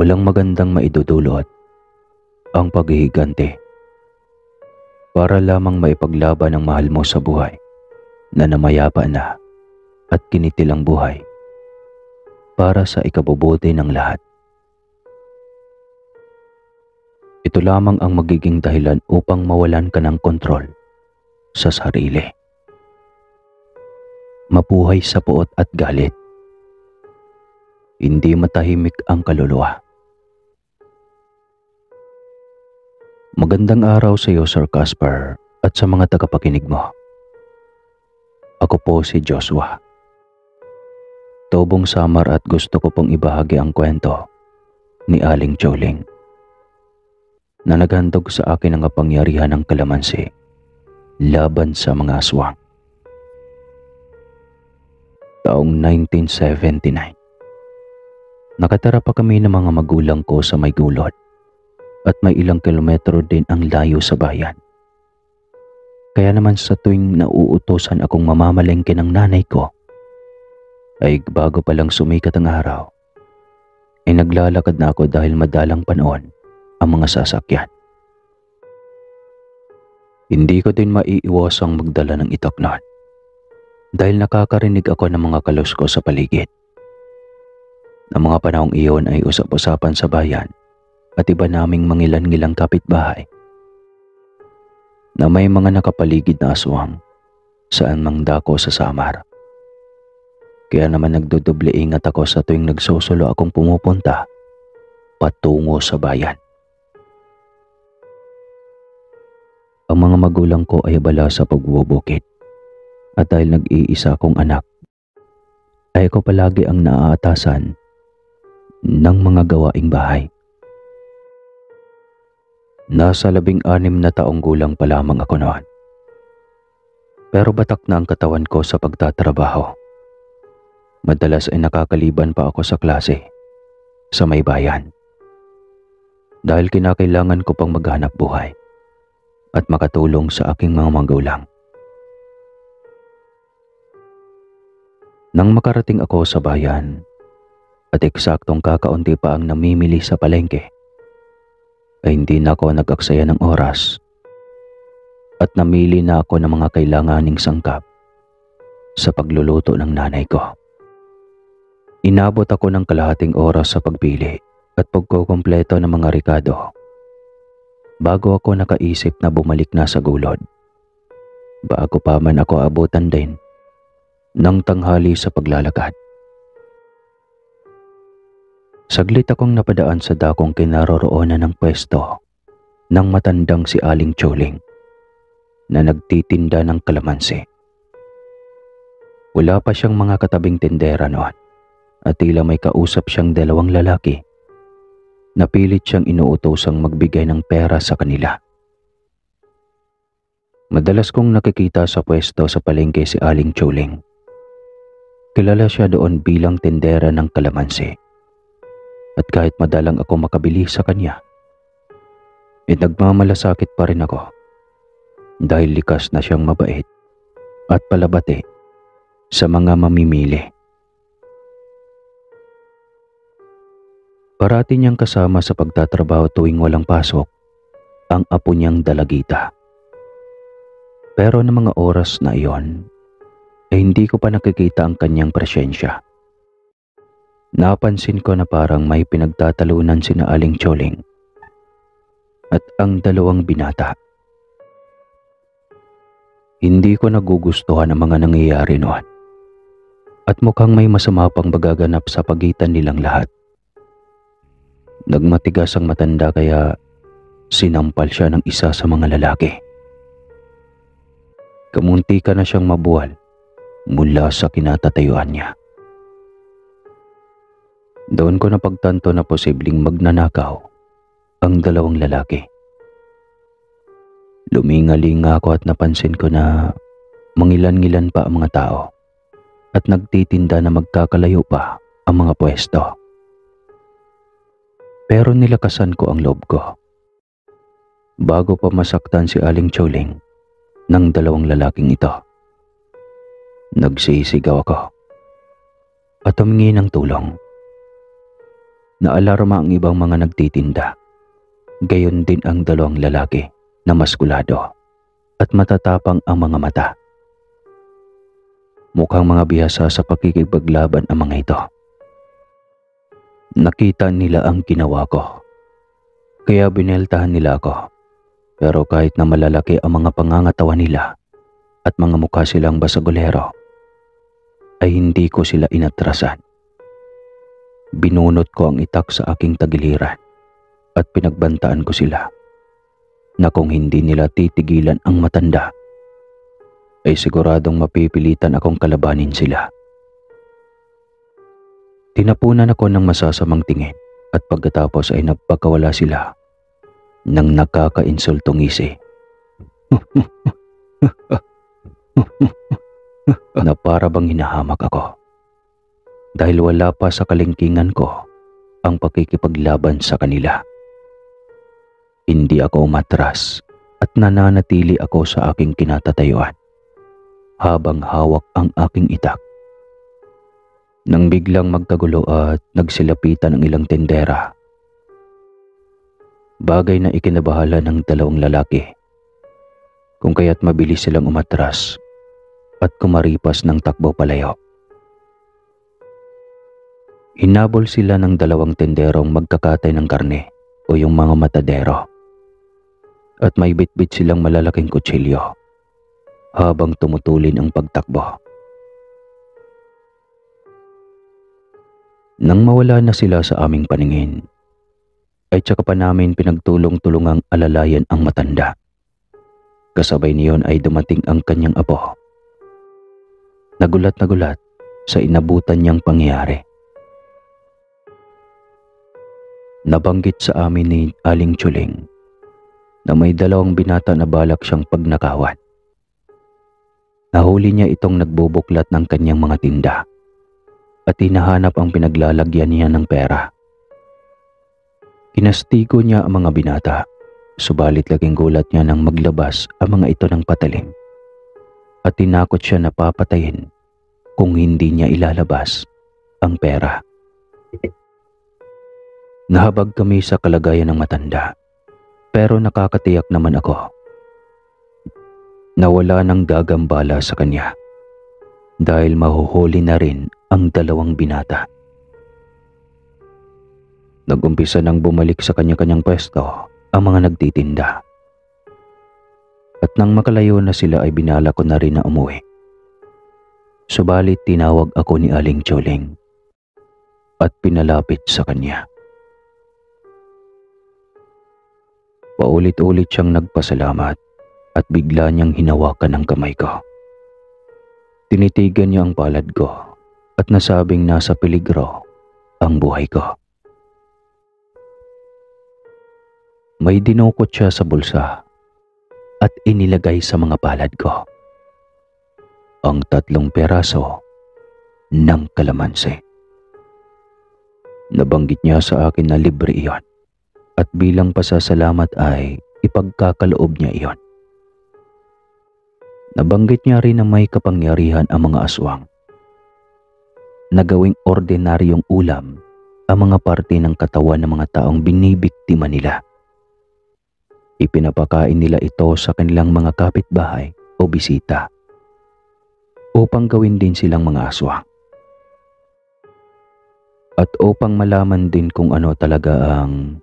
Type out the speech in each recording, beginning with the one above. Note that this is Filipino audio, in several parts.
Walang magandang maidudulot ang paghihiganti para lamang maipaglaban ang mahal mo sa buhay na namayapa na at kinitil ang buhay para sa ikabubuti ng lahat. Ito lamang ang magiging dahilan upang mawalan ka ng kontrol sa sarili. Mabuhay sa puot at galit. Hindi matahimik ang kaluluwa. Magandang araw sa iyo, Sir Casper, at sa mga tagapakinig mo. Ako po si Joshua. Tobong Samar at gusto ko pong ibahagi ang kwento ni Aling Choling na naghandog sa akin ang kapangyarihan ng kalamansi laban sa mga aswang. Taong 1979. Nakatira pa kami ng mga magulang ko sa may gulod at may ilang kilometro din ang layo sa bayan. Kaya naman sa tuwing nauutosan akong mamamalengke ng nanay ko, ay bago pa lang sumikat ang araw, ay naglalakad na ako dahil madalang panahon ang mga sasakyan. Hindi ko din maiiwasang magdala ng itak noon dahil nakakarinig ako ng mga kalos ko sa paligid. Ang mga panahong iyon ay usap-usapan sa bayan at iba naming mangilan-ngilang kapitbahay na may mga nakapaligid na aswang saan mang dako sa Samar. Kaya naman nagdudoble ingat ako sa tuwing nagsusulo akong pumupunta patungo sa bayan. Ang mga magulang ko ay abala sa pagbubukid at dahil nag-iisa kong anak, ay ako palagi ang naaatasan ng mga gawaing bahay. Nasa 16 na taong gulang pa lamang ako noon. Pero batak na ang katawan ko sa pagtatrabaho. Madalas ay nakakaliban pa ako sa klase sa may bayan dahil kinakailangan ko pang maghanap buhay at makatulong sa aking mga magulang. Nang makarating ako sa bayan at eksaktong kakaunti pa ang namimili sa palengke, ay hindi na ako nag-aksaya ng oras at namili na ako ng mga kailanganing sangkap sa pagluluto ng nanay ko. Inabot ako ng kalahating oras sa pagpili at pagkukumpleto ng mga rekado bago ako nakaisip na bumalik na sa gulod. Bago pa man ako abutan din ng tanghali sa paglalakad. Saglit akong napadaan sa dakong kinaroroonan ng pwesto ng matandang si Aling Choling na nagtitinda ng kalamansi. Wala pa siyang mga katabing tindera noon at tila may kausap siyang 2 lalaki na pilit siyang inuutosang magbigay ng pera sa kanila. Madalas kong nakikita sa pwesto sa palengke si Aling Choling. Kilala siya doon bilang tindera ng kalamansi. At kahit madalang ako makabili sa kanya, nagmamalasakit pa rin ako dahil likas na siyang mabait at palabati sa mga mamimili. Parati niyang kasama sa pagtatrabaho tuwing walang pasok ang apo niyang Dalagita. Pero ng mga oras na iyon, hindi ko pa nakikita ang kanyang presensya. Napansin ko na parang may pinagtatalunan sina Aling Choling at ang 2 binata. Hindi ko nagugustuhan ang mga nangyayari noon at mukhang may masama pang magaganap sa pagitan nilang lahat. Nagmatigas ang matanda kaya sinampal siya ng isa sa mga lalaki. Kamunti ka na siyang mabuwal mula sa kinatatayuan niya. Doon ko napagtanto na posibleng magnanakaw ang 2 lalaki. Lumingalinga ako at napansin ko na mangilan-ngilan pa ang mga tao at nagtitinda na magkakalayo pa ang mga pwesto. Pero nilakasan ko ang loob ko. Bago pa masaktan si Aling Choling ng 2 lalaking ito, nagsisigaw ako at humingi ng tulong. Naalarma ang ibang mga nagtitinda. Gayon din ang dalawang lalaki na maskulado at matatapang ang mga mata. Mukhang mga bihasa sa pakikipaglaban ang mga ito. Nakita nila ang ginawa ko, kaya bineltahan nila ako. Pero kahit na malalaki ang mga pangangatawan nila at mga mukha silang basagolero, ay hindi ko sila inatrasan. Binunot ko ang itak sa aking tagiliran at pinagbantaan ko sila na kung hindi nila titigilan ang matanda, ay siguradong mapipilitan akong kalabanin sila. Tinapunan ako ng masasamang tingin at pagkatapos ay nagpakawala sila ng nakakainsultong ngisi na para bang hinahamak ako dahil wala pa sa kalingkingan ko ang pakikipaglaban sa kanila. Hindi ako umatras at nananatili ako sa aking kinatatayuan habang hawak ang aking itak. Nang biglang magkagulo at nagsilapitan ang ilang tendera, bagay na ikinabahala ng dalawang lalaki, kung kaya't mabilis silang umatras at kumaripas ng takbo palayo. Hinabol sila ng dalawang tenderong magkakatay ng karne o yung mga matadero, at may bitbit silang malalaking kutsilyo habang tumutulin ang pagtakbo. Nang mawala na sila sa aming paningin, ay tsaka pa namin pinagtulong-tulungang alalayan ang matanda. Kasabay niyon ay dumating ang kanyang apo. Nagulat na gulat sa inabutan niyang pangyayari. Nabanggit sa amin ni Aling Tsuling na may dalawang binata na balak siyang pagnakawan. Nahuli niya itong nagbubuklat ng kanyang mga tinda at hinahanap ang pinaglalagyan niya ng pera. Kinastigo niya ang mga binata, subalit laking gulat niya nang maglabas ang mga ito ng patalim at tinakot siya na papatayin kung hindi niya ilalabas ang pera. Nahabag kami sa kalagayan ng matanda, pero nakakatiyak naman ako na wala nang gagambala sa kanya dahil mahuhuli na rin ang dalawang binata. Nag-umpisa nang bumalik sa kanya-kanyang pwesto ang mga nagtitinda. At nang makalayo na sila ay binala ko na rin na umuwi. Subalit tinawag ako ni Aling Tsuling at pinalapit sa kanya. Paulit-ulit siyang nagpasalamat at bigla niyang hinawakan ang kamay ko. Tinitigan niya ang palad ko at nasabing nasa peligro ang buhay ko. May dinukot siya sa bulsa at inilagay sa mga palad ko ang 3 peraso ng kalamansi. Nabanggit niya sa akin na libre iyon at bilang pasasalamat ay ipagkakaloob niya iyon. Nabanggit niya rin na may kapangyarihan ang mga aswang na gawing ordinaryong ulam ang mga parte ng katawan ng mga taong binibiktima nila. Ipinapakain nila ito sa kanilang mga kapitbahay o bisita upang gawin din silang mga aswang. At upang malaman din kung ano talaga ang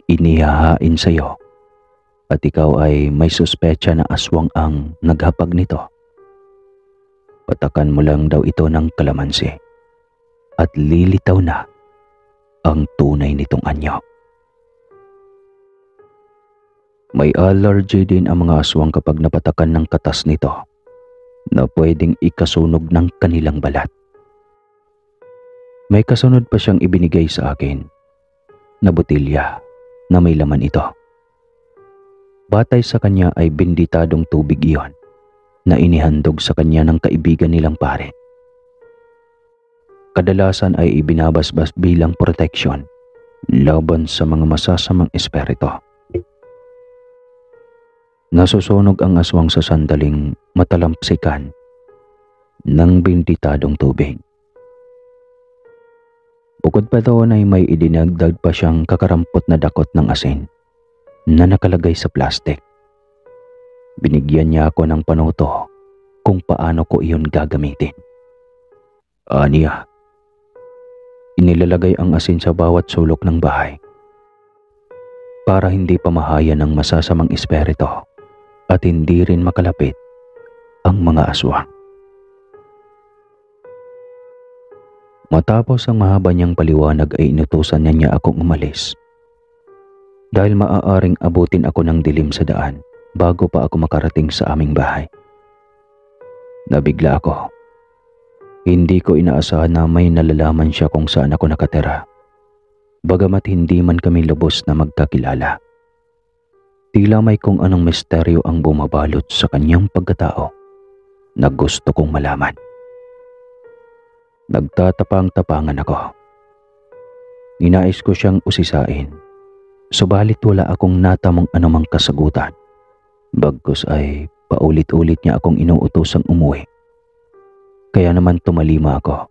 inihahain sa iyo at ikaw ay may suspecha na aswang ang naghapag nito, patakan mo lang daw ito ng kalamansi at lilitaw na ang tunay nitong anyo. May allergy din ang mga aswang kapag napatakan ng katas nito na pwedeng ikasunog ng kanilang balat. May kasunod pa siyang ibinigay sa akin na botilya na may laman ito. Batay sa kanya ay benditadong tubig iyon na inihandog sa kanya ng kaibigan nilang pare. Kadalasan ay ibinabasbas bilang proteksyon laban sa mga masasamang espiritu. Nasusunog ang aswang sa sandaling matalamsikan ng benditadong tubig. Bukod pa doon ay may idinagdag pa siyang kakarampot na dakot ng asin na nakalagay sa plastic. Binigyan niya ako ng panuto kung paano ko iyon gagamitin. Aniya, inilalagay ang asin sa bawat sulok ng bahay para hindi pamahayan ng masasamang espiritu at hindi rin makalapit ang mga aswang. Matapos ang mahaba niyang paliwanag ay inutusan niya akong umalis dahil maaaring abutin ako ng dilim sa daan bago pa ako makarating sa aming bahay. Nabigla ako. Hindi ko inaasahan na may nalalaman siya kung saan ako nakatira, bagamat hindi man kami lubos na magkakilala. Tila may kung anong misteryo ang bumabalot sa kanyang pagkatao na gusto kong malaman. Nagtatapang-tapangan ako. Ninais ko siyang usisain, subalit wala akong natamong anumang kasagutan. Bagkus ay paulit-ulit niya akong inuutosang umuwi. Kaya naman tumalima ako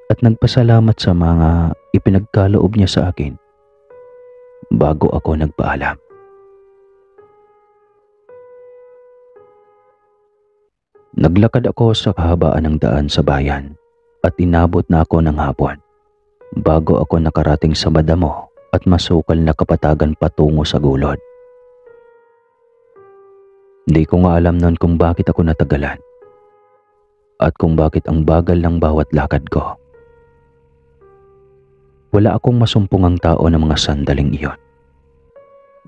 at nagpasalamat sa mga ipinagkaloob niya sa akin bago ako nagpaalam. Naglakad ako sa kahabaan ng daan sa bayan at inabot na ako ng hapon bago ako nakarating sa madamo at masukal na kapatagan patungo sa gulod. Hindi ko nga alam noon kung bakit ako natagalan at kung bakit ang bagal ng bawat lakad ko. Wala akong masumpungang tao ng mga sandaling iyon.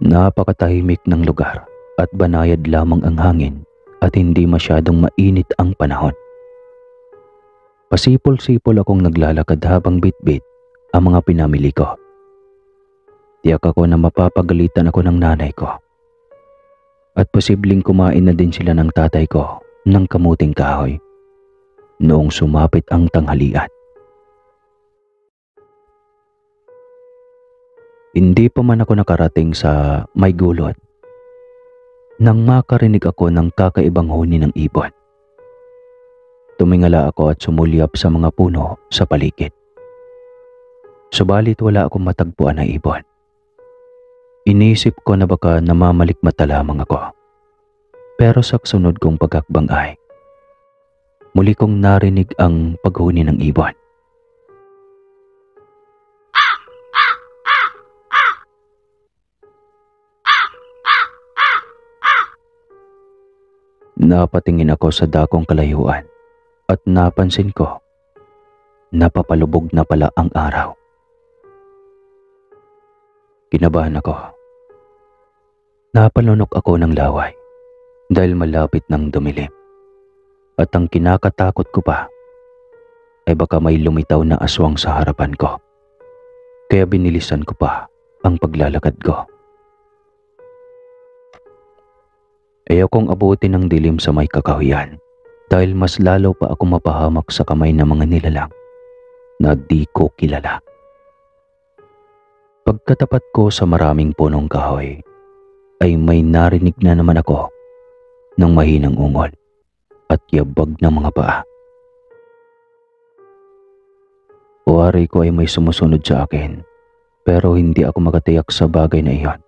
Napakatahimik ng lugar at banayad lamang ang hangin at hindi masyadong mainit ang panahon. Pasipol-sipol akong naglalakad habang bitbit ang mga pinamili ko. Tiyak ako na mapapagalitan ako ng nanay ko. At posibleng kumain na din sila ng tatay ko ng kamuting kahoy noong sumapit ang tanghalian. Hindi pa man ako nakarating sa may gulod nang makarinig ako ng kakaibang huni ng ibon. Tumingala ako at sumulyap sa mga puno sa paligid. Subalit wala akong matagpuan na ibon. Inisip ko na baka namamalikmata lamang ako. Pero sa sunod kong pagkakbang ay muli kong narinig ang paghuni ng ibon. Napatingin ako sa dakong kalayuan at napansin ko na papalubog na pala ang araw. Kinabahan ako. Napalunok ako ng laway dahil malapit ng dumilim. At ang kinakatakot ko pa ay baka may lumitaw na aswang sa harapan ko. Kaya binilisan ko pa ang paglalakad ko. Ayaw kong abutin ng dilim sa may kakahuyan dahil mas lalo pa ako mapahamak sa kamay ng mga nilalang na di ko kilala. Pagkatapat ko sa maraming punong kahoy ay may narinig na naman ako ng mahinang ungol at yabag ng mga paa. Uwari ko ay may sumusunod sa akin pero hindi ako makatiyak sa bagay na iyon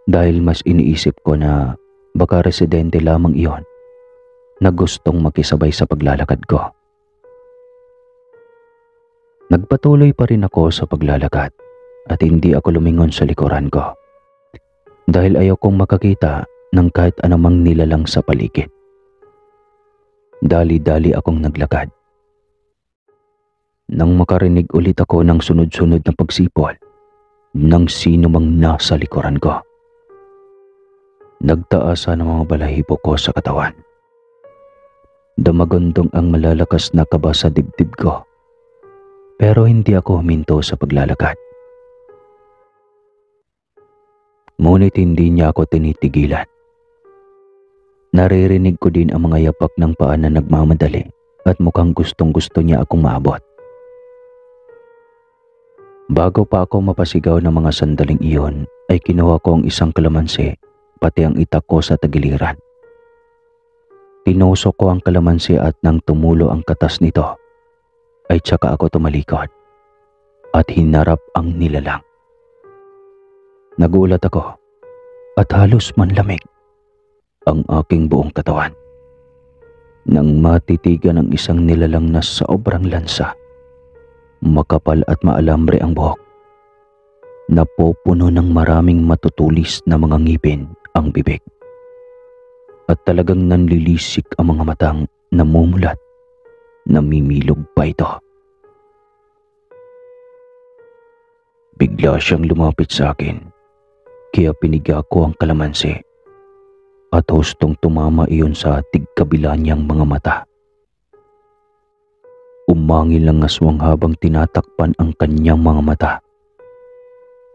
dahil mas iniisip ko na baka residente lamang iyon na gustong makisabay sa paglalakad ko. Nagpatuloy pa rin ako sa paglalakad at hindi ako lumingon sa likuran ko dahil ayaw kong makakita ng kahit anumang nilalang sa paligid. Dali-dali akong naglakad. Nang makarinig ulit ako ng sunod-sunod na pagsipol ng sino mang nasa likuran ko. Nagtaasan ang mga balahibo ko sa katawan. Damagandong ang malalakas na kaba sa dibdib ko. Pero hindi ako huminto sa paglalakad. Ngunit hindi niya ako tinitigilan. Naririnig ko din ang mga yapak ng paa na nagmamadali at mukhang gustong-gusto niya akong maabot. Bago pa ako mapasigaw ng mga sandaling iyon, ay kinuha ko ang isang kalamansi pati ang itak ko sa tagiliran. Tinusok ko ang kalamansi at nang tumulo ang katas nito, ay tsaka ako tumalikod at hinarap ang nilalang. Nagulat ako at halos manlamig ang aking buong katawan nang matitigan ang isang nilalang na sa sobrang lansa, makapal at maalambre ang buhok, napupuno ng maraming matutulis na mga ngipin ang bibig, at talagang nanlilisik ang mga matang namumulat, namimilog pa ito. Bigla siyang lumapit sa akin, kaya piniga ko ang kalamansi at hustong tumama iyon sa tigkabila niyang mga mata. Umangil ang aswang habang tinatakpan ang kanyang mga mata.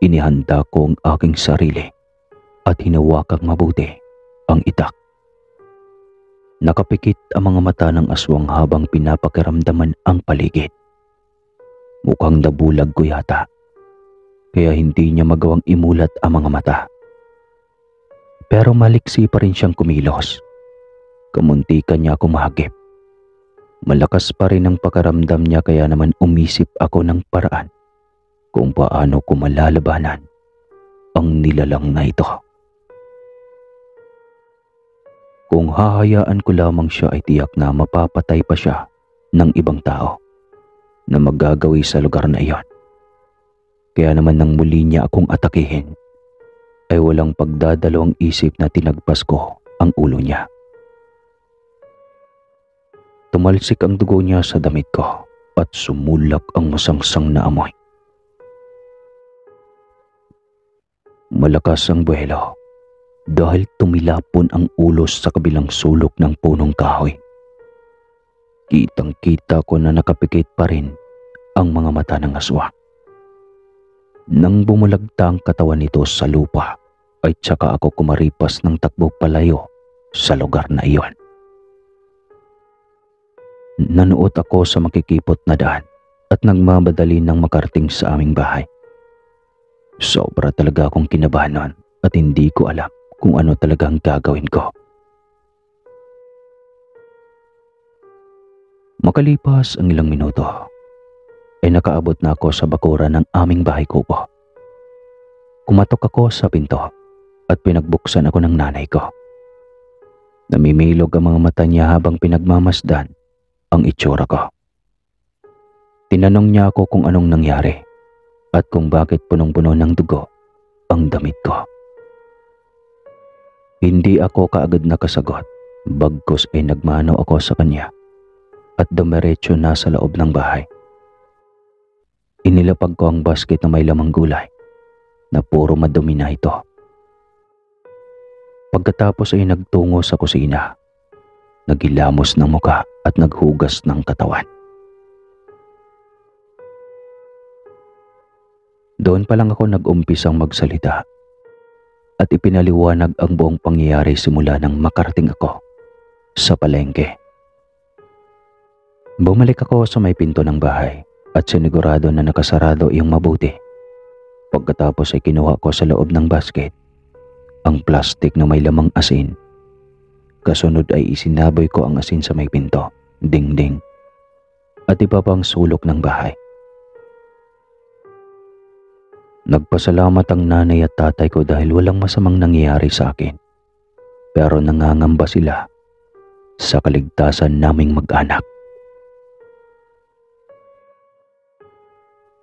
Inihanda ko ang aking sarili at hinawakang mabuti ang itak. Nakapikit ang mga mata ng aswang habang pinapakiramdaman ang paligid. Mukhang nabulag ko yata, kaya hindi niya magawang imulat ang mga mata. Pero maliksi pa rin siyang kumilos. Kamuntikan niya ako mahagip. Malakas pa rin ang pakaramdam niya, kaya naman umisip ako ng paraan kung paano ko malalabanan ang nilalang na ito. Kung hahayaan ko lamang siya ay tiyak na mapapatay pa siya ng ibang tao na magagawi sa lugar na iyon. Kaya naman nang muli niya akong atakihin, ay walang pagdadalawang isip na tinagpas ko ang ulo niya. Tumalsik ang dugo niya sa damit ko at sumulak ang masangsang na amoy. Malakas ang buwelo dahil tumilapon ang ulos sa kabilang sulok ng punong kahoy. Kitang-kita ko na nakapikit pa rin ang mga mata ng aswang. Nang bumulagta ang katawan nito sa lupa, ay tsaka ako kumaripas ng takbo palayo sa lugar na iyon. Nanuot ako sa makikipot na daan at nagmamadali ng makarating sa aming bahay. Sobra talaga akong kinabahan noon at hindi ko alam kung ano talaga ang gagawin ko. Makalipas ang ilang minuto, ay nakaabot na ako sa bakuran ng aming bahay kubo. Kumatok ako sa pinto at pinagbuksan ako ng nanay ko. Namimilog ang mga mata niya habang pinagmamasdan ang itsura ko. Tinanong niya ako kung anong nangyari at kung bakit punong-puno ng dugo ang damit ko. Hindi ako kaagad nakasagot, bagkus ay nagmano ako sa kanya at dumiretso na sa loob ng bahay. Inilapag ko ang basket na may lamang gulay na puro madumi na ito. Pagkatapos ay nagtungo sa kusina, nagilamos ng muka at naghugas ng katawan. Doon pa lang ako nag-umpisang magsalita at ipinaliwanag ang buong pangyayari simula nang makarating ako sa palengke. Bumalik ako sa may pinto ng bahay at sinigurado na nakasarado iyong mabuti. Pagkatapos ay kinuha ko sa loob ng basket ang plastik na may lamang asin. Kasunod ay isinaboy ko ang asin sa may pinto, dingding, at iba pang sulok ng bahay. Nagpasalamat ang nanay at tatay ko dahil walang masamang nangyayari sa akin. Pero nangangamba sila sa kaligtasan naming mag-anak.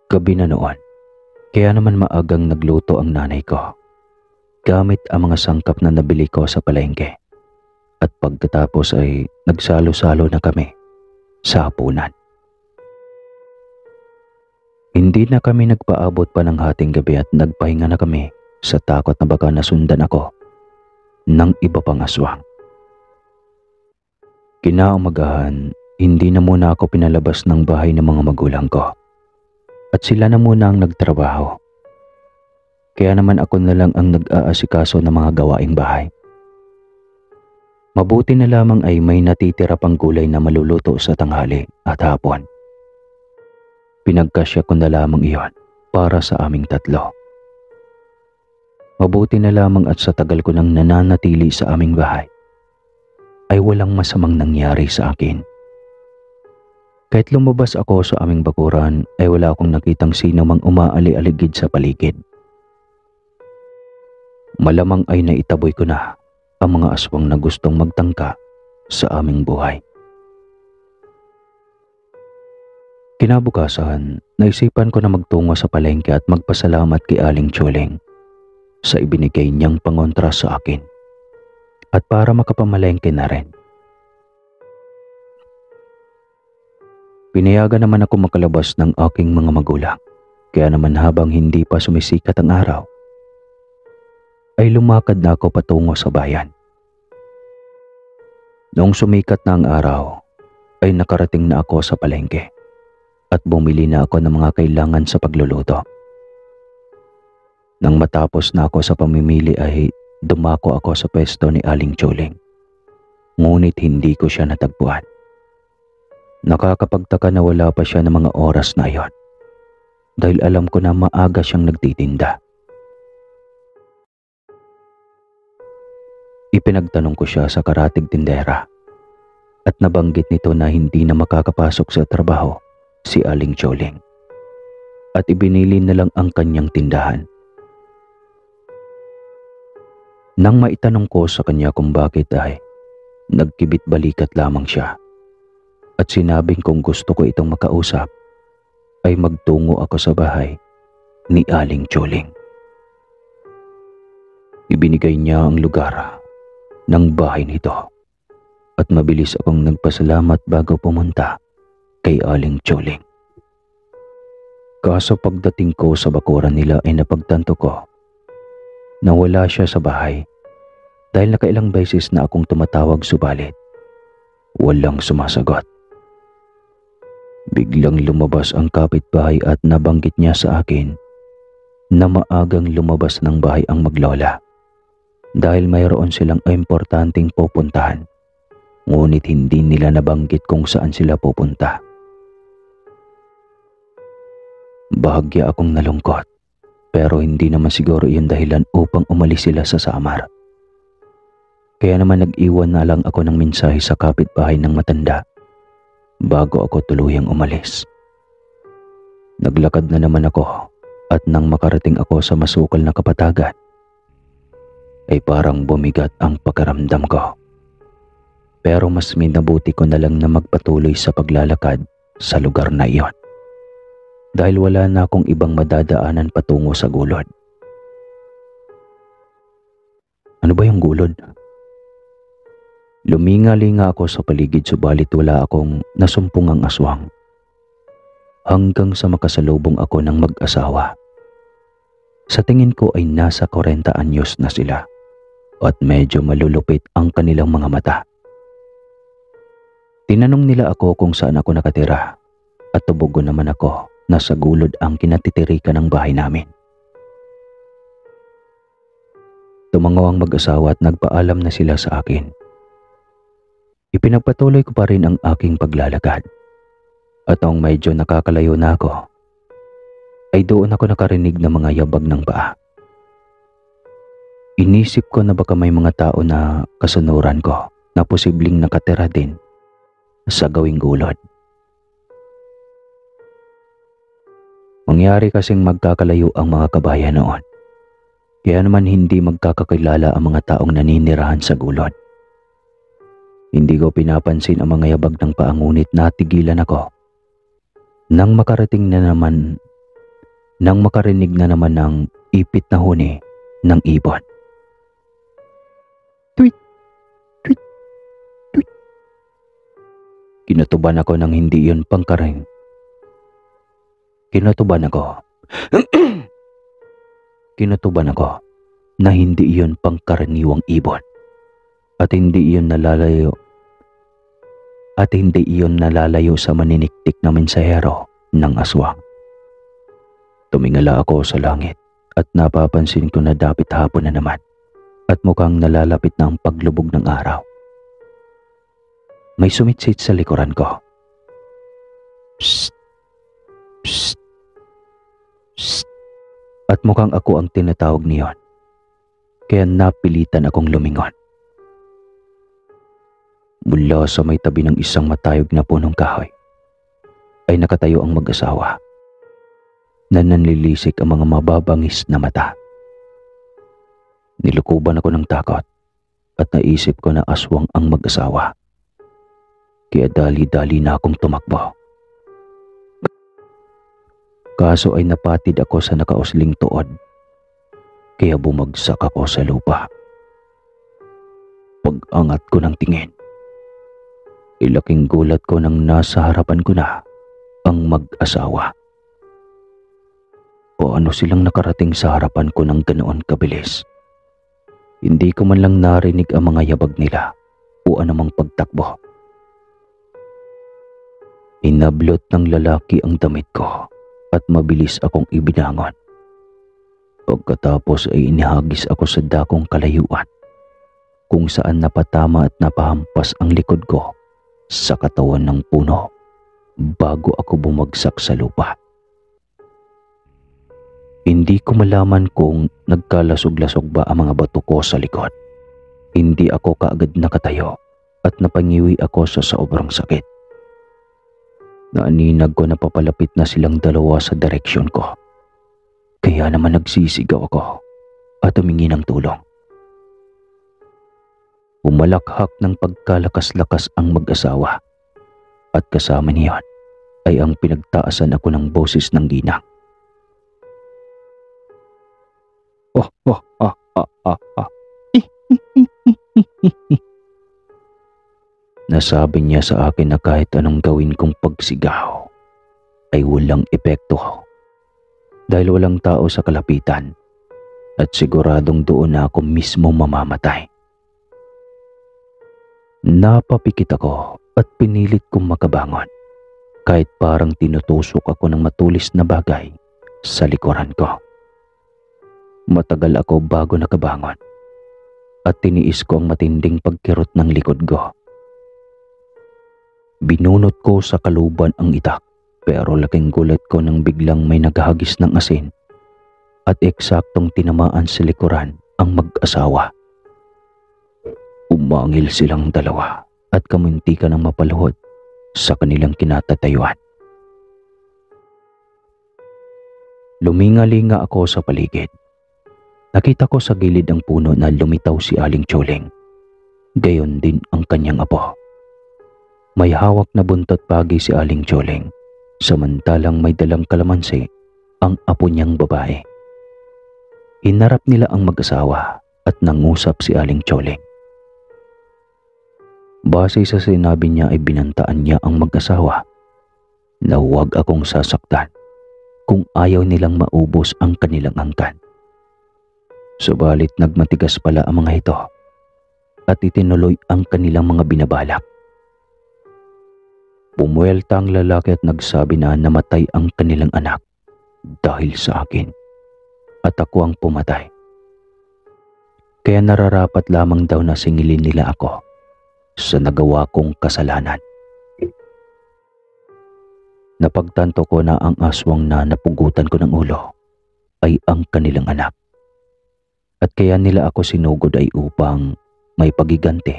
Gabi na noon, kaya naman maagang nagluto ang nanay ko gamit ang mga sangkap na nabili ko sa palengke. At pagkatapos ay nagsalo-salo na kami sa hapunan. Hindi na kami nagpaabot pa ng hating gabi at nagpahinga na kami sa takot na baka nasundan ako ng iba pang aswang. Kinaumagahan, hindi na muna ako pinalabas ng bahay ng mga magulang ko. At sila na muna ang nagtrabaho. Kaya naman ako na lang ang nag-aasikaso ng mga gawaing bahay. Mabuti na lamang ay may natitira pang gulay na maluluto sa tanghali at hapon. Pinagkasya ko na lamang iyon para sa aming tatlo. Mabuti na lamang at sa tagal ko nang nananatili sa aming bahay, ay walang masamang nangyari sa akin. Kahit lumabas ako sa aming bakuran ay wala akong nakitang sino mang umaali-aligid sa paligid. Malamang ay naitaboy ko na ang mga aswang na gustong magtangka sa aming buhay. Kinabukasan, naisipan ko na magtungo sa palengke at magpasalamat kay Aling Chuling sa ibinigay niyang pangontra sa akin at para makapamalengke na rin. Pinayagan naman ako makalabas ng aking mga magulang, kaya naman habang hindi pa sumisikat ang araw, ay lumakad na ako patungo sa bayan. Noong sumikat na ang araw, ay nakarating na ako sa palengke at bumili na ako ng mga kailangan sa pagluluto. Nang matapos na ako sa pamimili ay dumako ako sa pwesto ni Aling Chuling. Ngunit hindi ko siya natagpuan. Nakakapagtaka na wala pa siya ng mga oras na iyon dahil alam ko na maaga siyang nagtitinda. Ipinagtanong ko siya sa karatig tindera at nabanggit nito na hindi na makakapasok sa trabaho si Aling Chuling at ibinili na lang ang kanyang tindahan. Nang maitanong ko sa kanya kung bakit ay nagkibit balikat lamang siya at sinabing kung gusto ko itong makausap ay magtungo ako sa bahay ni Aling Chuling. Ibinigay niya ang lugar ng bahay nito at mabilis akong nagpasalamat bago pumunta kay Aling Chuling. Kaso pagdating ko sa bakuran nila ay napagtanto ko na wala siya sa bahay dahil nakailang beses na akong tumatawag subalit walang sumasagot. Biglang lumabas ang kapitbahay at nabanggit niya sa akin na maagang lumabas ng bahay ang maglola dahil mayroon silang importanteng pupuntahan, ngunit hindi nila nabanggit kung saan sila pupunta. Bahagya akong nalungkot pero hindi naman siguro iyon dahilan upang umalis sila sa Samar. Kaya naman nag-iwan na lang ako ng mensahe sa kapitbahay ng matanda bago ako tuluyang umalis. Naglakad na naman ako at nang makarating ako sa masukal na kapatagan ay parang bumigat ang pakiramdam ko. Pero mas minabuti ko na lang na magpatuloy sa paglalakad sa lugar na iyon dahil wala na akong ibang madadaanan patungo sa gulod. Ano ba yung gulod? Luminga-linga ako sa paligid subalit wala akong nasumpungang aswang. Hanggang sa makasalubong ako ng mag-asawa. Sa tingin ko ay nasa 40 anyos na sila at medyo malulupit ang kanilang mga mata. Tinanong nila ako kung saan ako nakatira at tubugo naman ako na sa gulod ang kinatitirikan ng bahay namin. Tumango ang mag-asawa at nagpaalam na sila sa akin. Ipinagpatuloy ko pa rin ang aking paglalakad at nung medyo nakakalayo na ako ay doon ako nakarinig ng mga yabag ng paa. Inisip ko na baka may mga tao na kasunuran ko na posibleng nakatira din sa gawing gulod. Mangyari kasing magkakalayo ang mga kabayan noon, kaya naman hindi magkakakilala ang mga taong naninirahan sa gulod. Hindi ko pinapansin ang mga yabag ng paa ngunit natigilan ako nang makarinig na naman ng ipit na huni ng ibon. Tweet! Tweet! Tweet! Kinatuban ako ng hindi iyon pangkaring. Kinatuban ako na hindi iyon pangkaraniwang ibon at hindi iyon nalalayo sa maniniktik na mensahero ng aswang. Tumingala ako sa langit at napapansin ko na dapit hapon na naman at mukhang nalalapit na ang paglubog ng araw. May sumitsit sa likuran ko. Psst! Psst! Psst! At mukhang ako ang tinatawag niyon. Kaya napilitan akong lumingon. Mula sa may tabi ng isang matayog na punong kahoy ay nakatayo ang mag-asawa na nanlilisik ang mga mababangis na mata. Nilukuban ako ng takot at naisip ko na aswang ang mag-asawa. Kaya dali-dali na akong tumakbo. Kaso ay napatid ako sa nakausling tuod, kaya bumagsak ako sa lupa. Pag-angat ko ng tingin, ilaking gulat ko nang nasa harapan ko na ang mag-asawa. Paano silang nakarating sa harapan ko ng ganoon kabilis? Hindi ko man lang narinig ang mga yabag nila o anumang pagtakbo. Inablot ng lalaki ang damit ko at mabilis akong ibinangon. Pagkatapos ay inihagis ako sa dakong kalayuan kung saan napatama at napahampas ang likod ko sa katawan ng puno bago ako bumagsak sa lupa. Hindi ko malaman kung nagkalasog-lasog ba ang mga bato ko sa likod. Hindi ako kaagad nakatayo at napangiwi ako sa sobrang sakit. Naaninag ko na papalapit na silang dalawa sa direksyon ko. Kaya naman nagsisigaw ako at humingi ng tulong. Umalakhak ng pagkalakas-lakas ang mag-asawa at kasama niyon ay ang pinagtaasan ako ng boses ng ginang. Oh, oh, ah, ah, ah, ah. Nasabi niya sa akin na kahit anong gawin kong pagsigaw ay walang epekto dahil walang tao sa kalapitan at siguradong doon na ako mismo mamamatay. Napapikit ako at pinilit kong makabangon kahit parang tinutusok ako ng matulis na bagay sa likuran ko. Matagal ako bago nakabangon at tiniis ko ang matinding pagkirot ng likod ko. Binunot ko sa kaluban ang itak pero laking gulat ko nang biglang may naghahagis ng asin at eksaktong tinamaan sa likuran ang mag-asawa. Umangil silang dalawa at kamuntikan ng mapaluhod sa kanilang kinatatayuan. Luminga-linga ako sa paligid. Nakita ko sa gilid ng puno na lumitaw si Aling Choling. Gayon din ang kanyang apo. May hawak na buntot pagi si Aling Choling, samantalang may dalang kalamansi ang apo niyang babae. Hinarap nila ang mag-asawa at nangusap si Aling Choling. Base sa sinabi niya ay binantaan niya ang mag-asawa na huwag akong sasaktan kung ayaw nilang maubos ang kanilang angkan. Subalit nagmatigas pala ang mga ito at itinuloy ang kanilang mga binabalak. Pumuelta ang lalaki at nagsabi na namatay ang kanilang anak dahil sa akin at ako ang pumatay. Kaya nararapat lamang daw na singilin nila ako sa nagawa kong kasalanan. Napagtanto ko na ang aswang na napugutan ko ng ulo ay ang kanilang anak. At kaya nila ako sinugod ay upang may pagiganti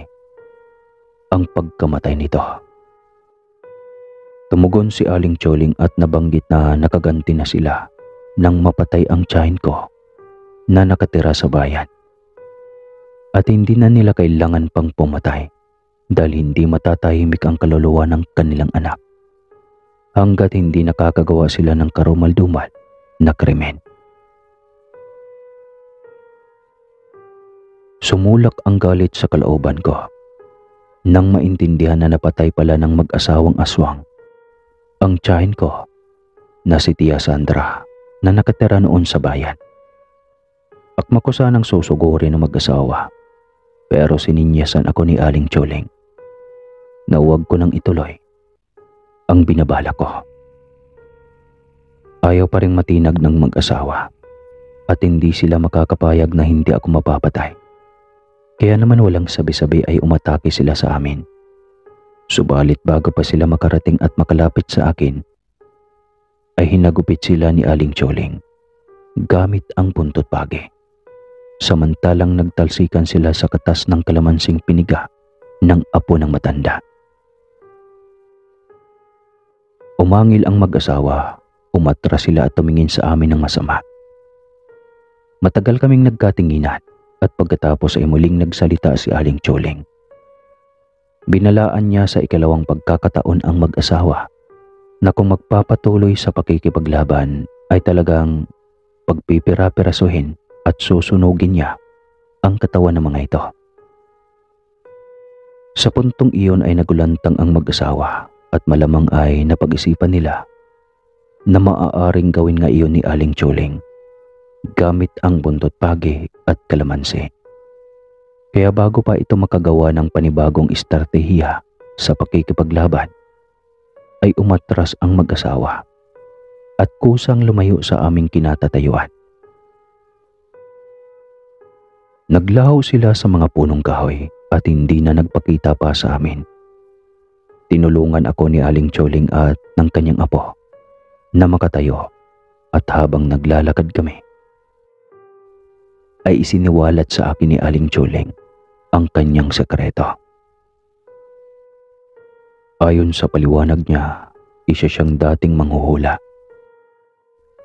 ang pagkamatay nito. Tumugon si Aling Choling at nabanggit na nakaganti na sila nang mapatay ang tiyahin ko na nakatira sa bayan. At hindi na nila kailangan pang pumatay dahil hindi matatahimik ang kaluluwa ng kanilang anak hanggat hindi nakakagawa sila ng karumal-dumal na krimen. Sumulak ang galit sa kalooban ko nang maintindihan na napatay pala ng mag-asawang aswang ang tiyahin ko na si Tia Sandra na nakatira noon sa bayan. Akma ko sanang susugurin ng mag-asawa pero sininyasan ako ni Aling Choling na huwag ko nang ituloy ang binabala ko. Ayaw pa ring matinag ng mag-asawa at hindi sila makakapayag na hindi ako mapapatay. Kaya naman walang sabi-sabi ay umatake sila sa amin. Subalit bago pa sila makarating at makalapit sa akin, ay hinagupit sila ni Aling Choling gamit ang buntot pagi. Samantalang nagtalsikan sila sa katas ng kalamansing piniga ng apo ng matanda. Umangil ang mag-asawa, umatras sila at tumingin sa amin ng masama. Matagal kaming nagkatinginan at pagkatapos ay muling nagsalita si Aling Choling. Binalaan niya sa ikalawang pagkakataon ang mag-asawa na kung magpapatuloy sa pakikipaglaban ay talagang pagpipira-pirasuhin at susunugin niya ang katawan ng mga ito. Sa puntong iyon ay nagulantang ang mag-asawa at malamang ay napag-isipan nila na maaaring gawin nga iyon ni Aling Choling gamit ang buntot pagi at kalamansi. Kaya bago pa ito makagawa ng panibagong estratehiya sa pakikipaglaban, ay umatras ang mag-asawa at kusang lumayo sa aming kinatatayuan. Naglaho sila sa mga punong kahoy at hindi na nagpakita pa sa amin. Tinulungan ako ni Aling Choling at ng kanyang apo na makatayo at habang naglalakad kami, ay isiniwalat sa akin ni Aling Choling ang kanyang sekreto. Ayon sa paliwanag niya, isa siyang dating manghuhula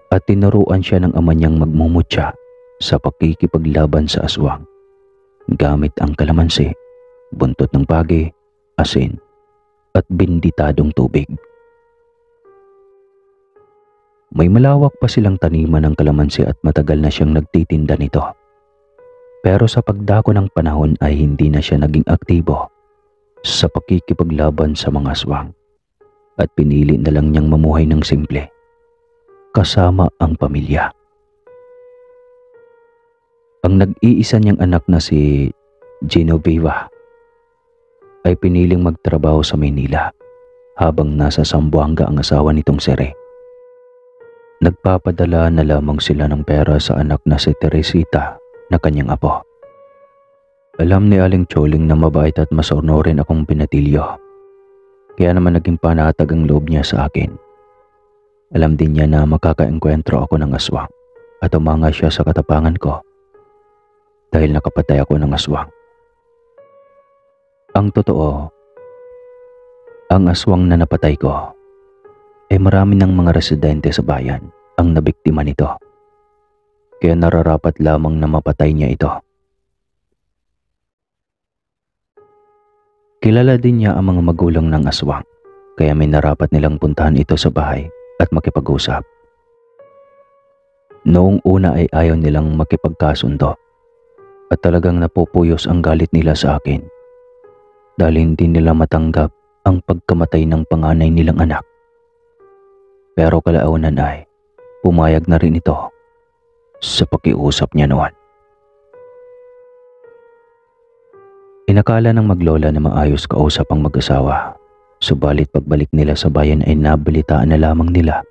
at tinuruan siya ng ama niyang magmumutya sa pakikipaglaban sa aswang gamit ang kalamansi, buntot ng pagi, asin at binditadong tubig. May malawak pa silang taniman ng kalamansi at matagal na siyang nagtitinda nito. Pero sa pagdako ng panahon ay hindi na siya naging aktibo sa pakikipaglaban sa mga aswang at pinili na lang niyang mamuhay ng simple kasama ang pamilya. Ang nag-iisa niyang anak na si Genoveva ay piniling magtrabaho sa Maynila habang nasa Zamboanga ang asawa nitong Sere. Nagpapadala na lamang sila ng pera sa anak na si Teresita na kanyang apo. Alam ni Aling Choling na mabait at masornorin akong pinatilyo. Kaya naman naging panatag ang loob niya sa akin. Alam din niya na makakaengkwentro ako ng aswang at umanga siya sa katapangan ko dahil nakapatay ako ng aswang. Ang totoo, ang aswang na napatay ko ay marami ng mga residente sa bayan ang nabiktima nito. Kaya nararapat lamang na mapatay niya ito. Kilala din niya ang mga magulang ng aswang, kaya may narapat nilang puntahan ito sa bahay at makipag-usap. Noong una ay ayaw nilang makipagkasundo at talagang napupuyos ang galit nila sa akin dahil hindi nila matanggap ang pagkamatay ng panganay nilang anak. Pero kalaunan ay pumayag na rin ito sa pakiusap niya noon. Inakala ng maglola na maayos kausap ang mag-asawa, subalit pagbalik nila sa bayan ay nabalitaan na lamang nila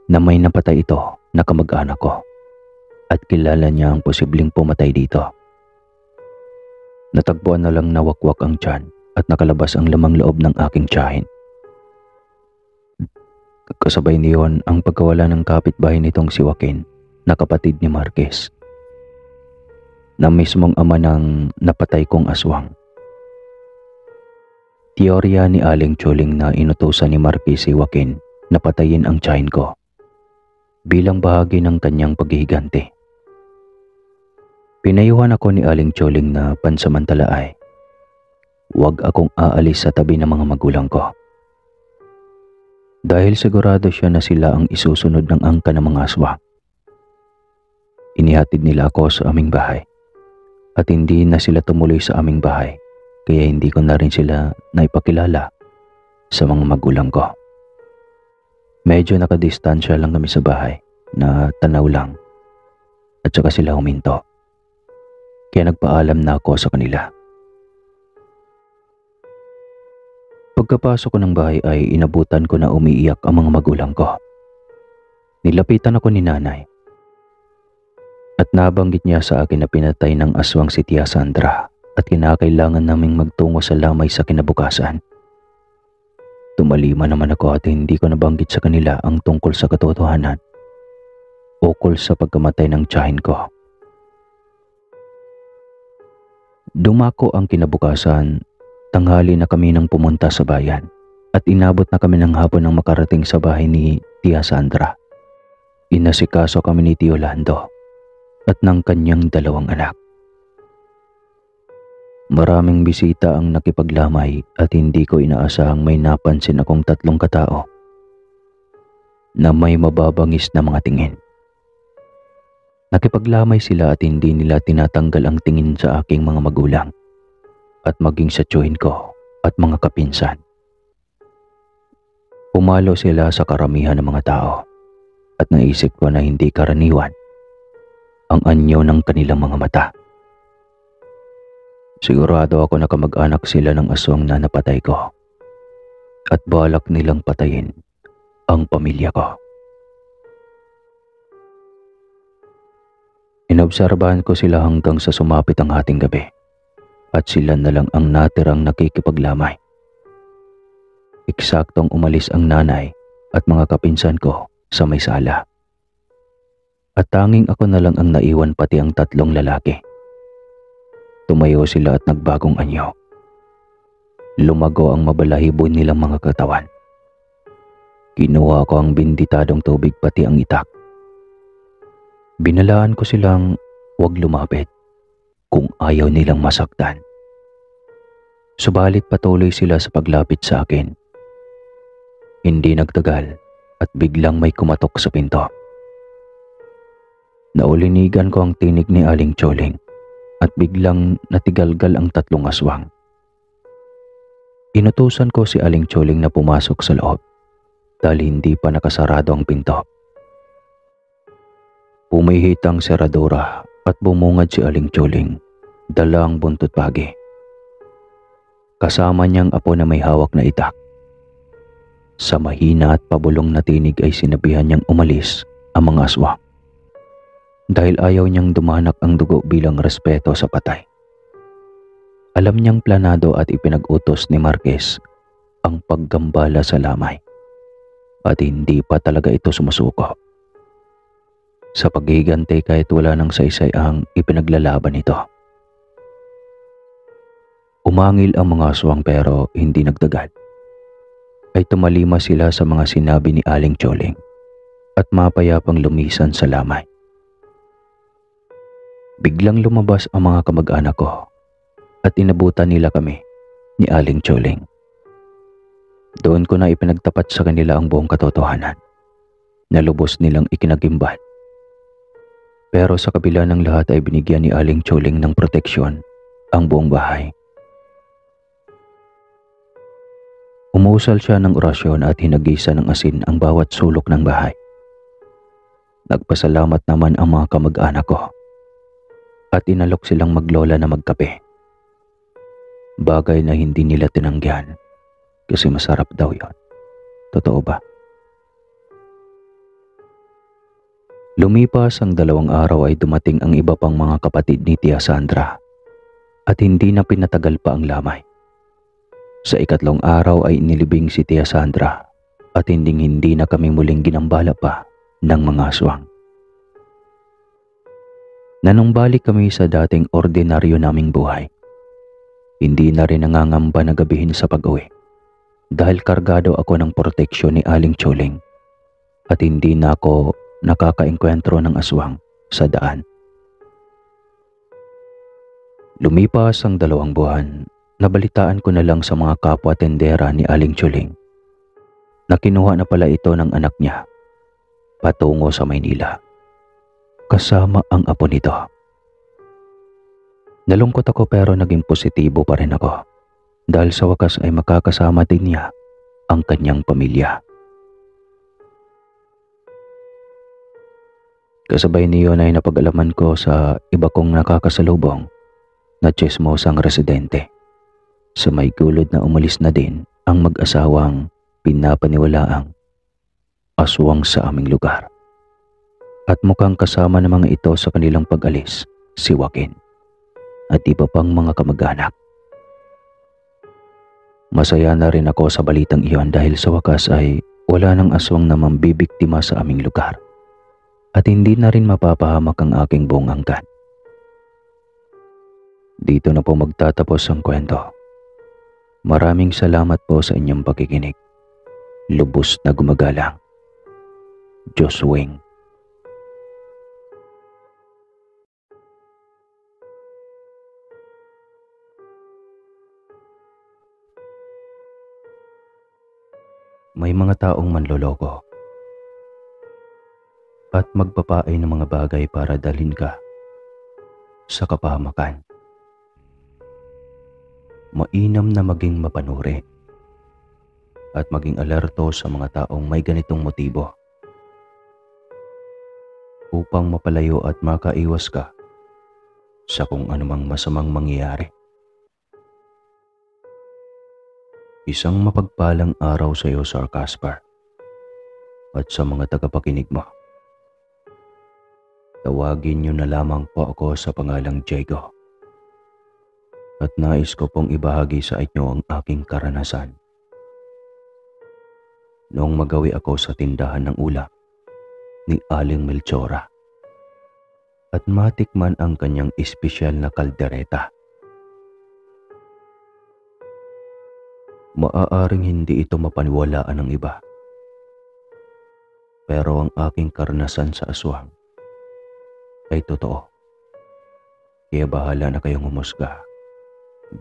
na may napatay ito na kamag-anak ko at kilala niya ang posibleng pumatay dito. Natagpuan na lang nawakwak ang tiyan at nakalabas ang lamang loob ng aking tiyahin. Kasabay niyon ang pagkawala ng kapitbahay nitong si Joaquin na kapatid ni Marquez, na mismong ama ng napatay kong aswang. Teorya ni Aling Choling na inutusan ni Marquez si Joaquin na patayin ang tiyahin ko bilang bahagi ng kanyang paghihiganti. Pinayuhan ako ni Aling Choling na pansamantala ay huwag akong aalis sa tabi ng mga magulang ko. Dahil sigurado siya na sila ang isusunod ng angka ng mga aswang. Inihatid nila ako sa aming bahay at hindi na sila tumuloy sa aming bahay kaya hindi ko na rin sila naipakilala sa mga magulang ko. Medyo nakadistansya lang kami sa bahay na tanaw lang at saka sila huminto. Kaya nagpaalam na ako sa kanila. Pagkapasok ko ng bahay ay inabutan ko na umiiyak ang mga magulang ko. Nilapitan ako ni nanay at nabanggit niya sa akin na pinatay ng aswang si Tia Sandra at kinakailangan naming magtungo sa lamay sa kinabukasan. Tumalima naman ako at hindi ko nabanggit sa kanila ang tungkol sa katotohanan ukol sa pagkamatay ng tiyahin ko. Dumako ang kinabukasan, tanghali na kami nang pumunta sa bayan at inabot na kami ng hapon nang makarating sa bahay ni Tia Sandra. Inasikaso kami ni Tio Lando at ng kanyang 2 anak. Maraming bisita ang nakipaglamay at hindi ko inaasahang may napansin akong 3 katao na may mababangis na mga tingin. Nakipaglamay sila at hindi nila tinatanggal ang tingin sa aking mga magulang at maging sa tiyuhin ko at mga kapinsan. Pumalo sila sa karamihan ng mga tao at naisip ko na hindi karaniwan ang anyo ng kanilang mga mata. Sigurado ako na kamag-anak sila ng aswang na napatay ko at balak nilang patayin ang pamilya ko. Inobserbahan ko sila hanggang sa sumapit ang hating gabi at sila na lang ang natirang nakikipaglamay. Eksaktong umalis ang nanay at mga kapinsan ko sa may sala. At tanging ako na lang ang naiwan, pati ang 3 lalaki. Tumayo sila at nagbagong anyo. Lumago ang mabalahibo nilang mga katawan. Kinuha ko ang binditadong tubig pati ang itak. Binalaan ko silang huwag lumapit kung ayaw nilang masaktan. Subalit patuloy sila sa paglapit sa akin. Hindi nagtagal at biglang may kumatok sa pinto. Naulinigan ko ang tinig ni Aling Choling at biglang natigalgal ang 3 aswang. Inutusan ko si Aling Choling na pumasok sa loob dahil hindi pa nakasarado ang pinto. Pumihit ang seradura at bumungad si Aling Choling, dala ang buntot pagi. Kasama niyang apo na may hawak na itak. Sa mahina at pabulong na tinig ay sinabihan niyang umalis ang mga aswang dahil ayaw niyang dumanak ang dugo bilang respeto sa patay. Alam niyang planado at ipinag-utos ni Marquez ang paggambala sa lamay at hindi pa talaga ito sumusuko. Sa paghihigante kahit wala ng saysay ang ipinaglalaban nito. Umangil ang mga aswang pero hindi nagtagal. Ay tumalima sila sa mga sinabi ni Aling Choling at mapayapang lumisan sa lamay. Biglang lumabas ang mga kamag-anak ko at inabutan nila kami ni Aling Choling. Doon ko na ipinagtapat sa kanila ang buong katotohanan na lubos nilang ikinagimbal. Pero sa kabila ng lahat ay binigyan ni Aling Choling ng proteksyon ang buong bahay. Umusal siya ng orasyon at hinagisa ng asin ang bawat sulok ng bahay. Nagpasalamat naman ang mga kamag-anak ko at inalok silang maglola na magkape. Bagay na hindi nila tinanggihan kasi masarap daw yon. Totoo ba? Lumipas ang 2 araw ay dumating ang iba pang mga kapatid ni Tia Sandra at hindi na pinatagal pa ang lamay. Sa 3 araw ay inilibing si Tia Sandra at hindi na kami muling ginambala pa ng mga aswang. Nanumbalik kami sa dating ordinaryo naming buhay. Hindi na rin nangangamba na gabihin sa pag-uwi dahil kargado ako ng proteksyon ni Aling Choling at hindi na ako nakakaengkwentro ng aswang sa daan. Lumipas ang 2 buwan, nabalitaan ko na lang sa mga kapwa tendera ni Aling Choling na kinuha na pala ito ng anak niya patungo sa Maynila kasama ang apo nito. Nalungkot ako pero naging positibo pa rin ako dahil sa wakas ay makakasama din niya ang kanyang pamilya. Kasabay niyon ay napag-alaman ko sa iba kong nakakasalubong na tsismosang residente. Sa may gulod na umalis na din ang mag-asawang pinapaniwalaang aswang sa aming lugar. At mukhang kasama ng mga ito sa kanilang pag-alis si Joaquin at iba pang mga kamag-anak. Masaya na rin ako sa balitang iyon dahil sa wakas ay wala ng aswang na mambibiktima sa aming lugar at hindi na rin mapapahamak ang aking buong angkan. Dito na po magtatapos ang kwento. Maraming salamat po sa inyong pakikinig. lubos na gumagalang. Joswing. May mga taong manloloko at magpapaay ng mga bagay para dalhin ka sa kapahamakan. Mainam na maging mapanuri at maging alerto sa mga taong may ganitong motibo upang mapalayo at makaiwas ka sa kung anumang masamang mangyayari. Isang mapagpalang araw sa iyo, Sir Caspar, at sa mga tagapakinig mo. Tawagin niyo na lamang po ako sa pangalang Diego. At nais ko pong ibahagi sa inyo ang aking karanasan. Noong magawi ako sa tindahan ng ulam ni Aling Melchora at matikman ang kanyang espesyal na kaldereta. Maaaring hindi ito mapaniwalaan ng iba. Pero ang aking karanasan sa aswang ay totoo. Kaya bahala na kayong humusga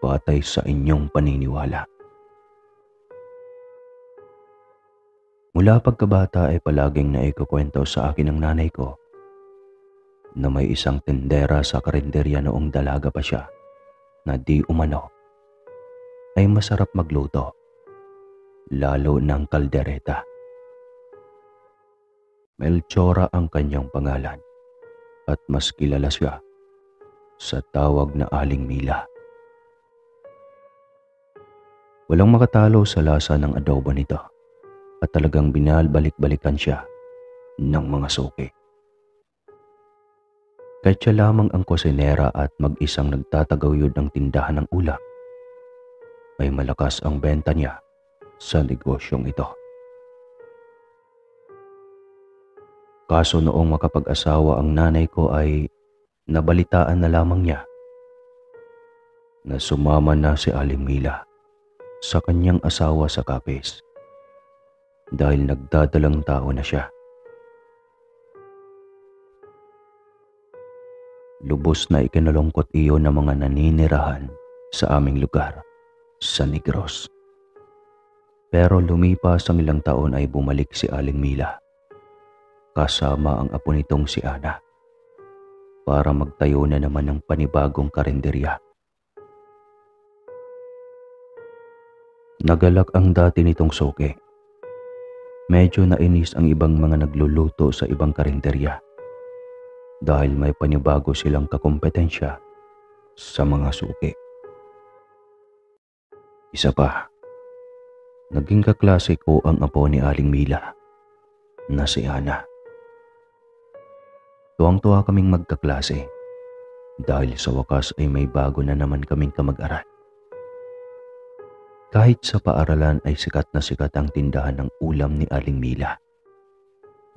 batay sa inyong paniniwala. Mula pagkabata ay palaging naikukwento sa akin ng nanay ko na may isang tindera sa karinderya noong dalaga pa siya na di umano ay masarap magluto, lalo ng kaldereta. Melchora ang kanyang pangalan at mas kilala siya sa tawag na Aling Mila. Walang makatalo sa lasa ng adobo nito at talagang binabalik-balikan siya ng mga suki. Kahit siya lamang ang kusinera at mag-isang nagtatagawid ng tindahan ng ulam, ay malakas ang benta niya sa negosyong ito. Kaso noong makapag-asawa ang nanay ko ay nabalitaan na lamang niya na sumama na si Aling Mila sa kanyang asawa sa Capiz dahil nagdadalang tao na siya. Lubos na ikinalungkot iyon ng mga naninirahan sa aming lugar sa Negros. Pero lumipas ang ilang taon ay bumalik si Aling Mila kasama ang apo nitong si Ana para magtayo na naman ng panibagong karinderya. Nagalak ang dati nitong suki. Medyo nainis ang ibang mga nagluluto sa ibang karinderya dahil may panibago silang kakompetensya sa mga suki. Isa pa, naging kaklase ko ang apo ni Aling Mila na si Ana. Tuwang-tuwa kaming magkaklase dahil sa wakas ay may bago na naman kaming kamag-aral. Kahit sa paaralan ay sikat na sikat ang tindahan ng ulam ni Aling Mila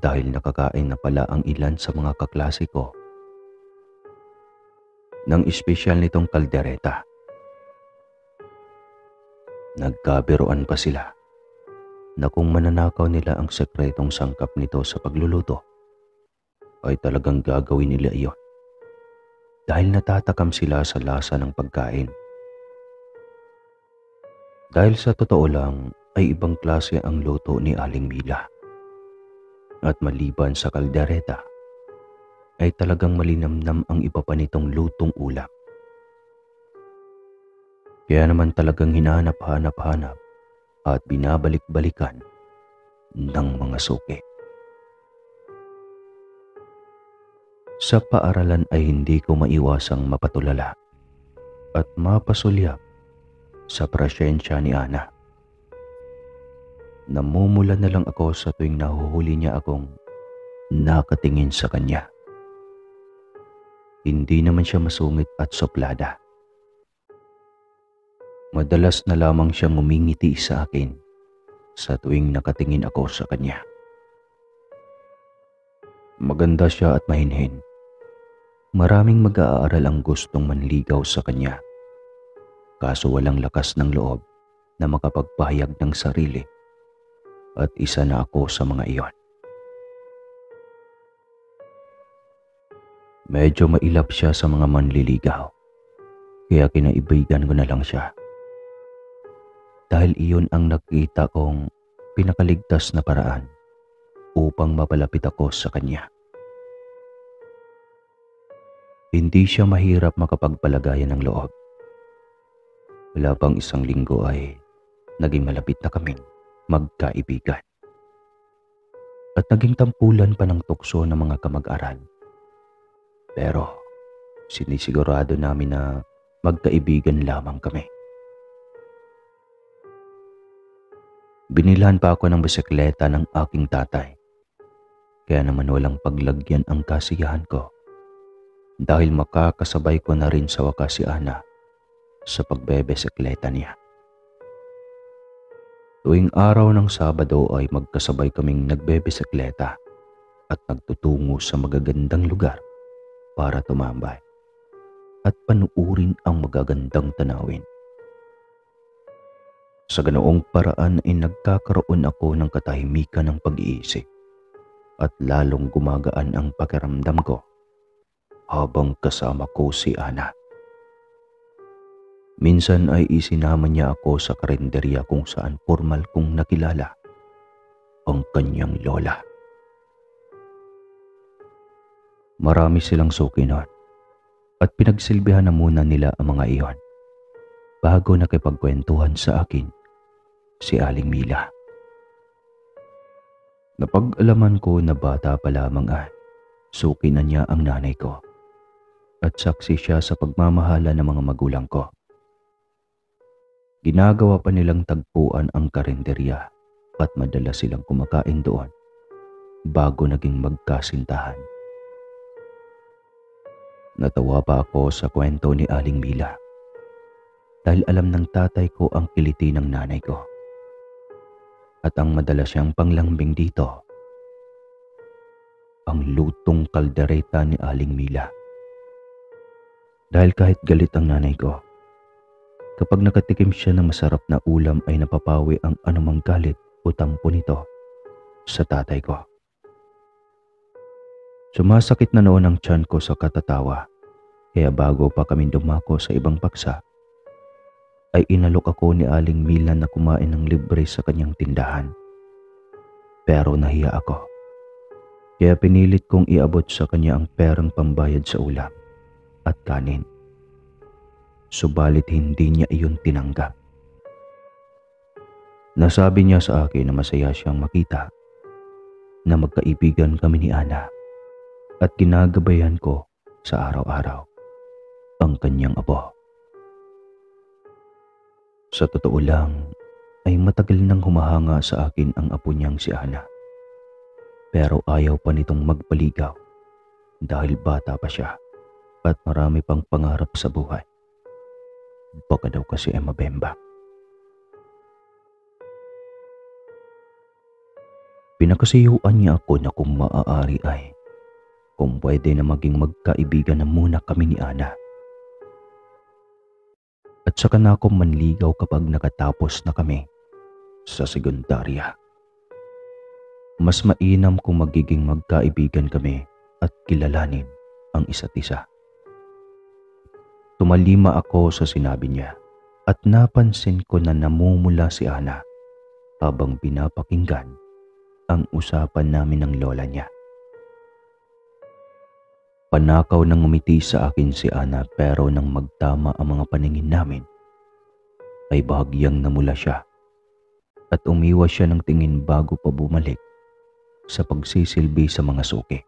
dahil nakakain na pala ang ilan sa mga kaklase ko ng espesyal nitong kaldereta. Nagkabiruan pa sila na kung mananakaw nila ang sekretong sangkap nito sa pagluluto, ay talagang gagawin nila iyon dahil natatakam sila sa lasa ng pagkain. Dahil sa totoo lang ay ibang klase ang luto ni Aling Mila at maliban sa kaldereta ay talagang malinamnam ang iba pa nitong lutong ulam. Kaya naman talagang hinahanap-hanap at binabalik-balikan ng mga suki. Sa paaralan ay hindi ko maiwasang mapatulala at mapasulyap sa presensya ni Ana. Namumula na lang ako sa tuwing nahuhuli niya akong nakatingin sa kanya. Hindi naman siya masungit at suplada. Madalas na lamang siyang ngumingiti sa akin sa tuwing nakatingin ako sa kanya. Maganda siya at mahinhin. Maraming mag-aaral ang gustong manligaw sa kanya. Kaso walang lakas ng loob na makapagpahayag ng sarili at isa na ako sa mga iyon. Medyo mailap siya sa mga manliligaw, kaya kinaibigan ko na lang siya. Dahil iyon ang nakita kong pinakaligtas na paraan upang mapalapit ako sa kanya. Hindi siya mahirap makapagpalagayan ng loob. Wala pang isang linggo ay naging malapit na kaming magkaibigan. At naging tampulan pa ng tukso ng mga kamag-aral. Pero sinisigurado namin na magkaibigan lamang kami. Binilhan pa ako ng bisikleta ng aking tatay. Kaya naman walang paglagyan ang kasiyahan ko dahil makakasabay ko na rin sa wakas si Ana sa pagbebisikleta niya. Tuwing araw ng Sabado ay magkasabay kaming nagbebisikleta at nagtutungo sa magagandang lugar para tumambay at panuurin ang magagandang tanawin. Sa ganoong paraan ay nagkakaroon ako ng katahimikan ng pag-iisip at lalong gumagaan ang pakiramdam ko habang kasama ko si Ana. Minsan ay isinama niya ako sa karinderya kung saan formal kong nakilala ang kanyang lola. Marami silang suki noon at pinagsilbihan na muna nila ang mga iyon bago nakipagkwentuhan sa akin si Aling Mila. Napag-alaman ko na bata pa lamang suki na niya ang nanay ko at saksi siya sa pagmamahala ng mga magulang ko. Ginagawa pa nilang tagpuan ang karinderya at madalas silang kumakain doon bago naging magkasintahan. Natawa pa ako sa kwento ni Aling Mila dahil alam ng tatay ko ang kiliti ng nanay ko at ang madalas siyang panglambing dito, ang lutong kaldereta ni Aling Mila. Dahil kahit galit ang nanay ko, kapag nakatikim siya ng masarap na ulam ay napapawi ang anumang galit o tampo nito sa tatay ko. Sumasakit na noon ang tiyan ko sa katatawa, kaya bago pa kami dumako sa ibang paksa, ay inalok ako ni Aling Mila na kumain ng libre sa kanyang tindahan. Pero nahiya ako, kaya pinilit kong iabot sa kanya ang perang pambayad sa ulam at kanin. Subalit hindi niya iyon tinanggap. Nasabi niya sa akin na masaya siyang makita na magkaibigan kami ni Ana at ginagabayan ko sa araw-araw ang kanyang apo. Sa totoo lang ay matagal nang humahanga sa akin ang apo niyang si Ana. Pero ayaw pa nitong magpaligaw dahil bata pa siya at marami pang pangarap sa buhay. Baka daw kasi ay mabemba. Pinakasiyuan niya ako na kung maaari ay kung pwede na maging magkaibigan na muna kami ni Ana. At saka na ako manligaw kapag nakatapos na kami sa sekundarya. Mas mainam kung magiging magkaibigan kami at kilalanin ang isa't isa. Tumalima ako sa sinabi niya at napansin ko na namumula si Ana habang pinapakinggan ang usapan namin ng lola niya. Panakaw nang ngumiti sa akin si Ana pero nang magtama ang mga paningin namin ay bahagyang namula siya at umiwas siya ng tingin bago pa bumalik sa pagsisilbi sa mga suki.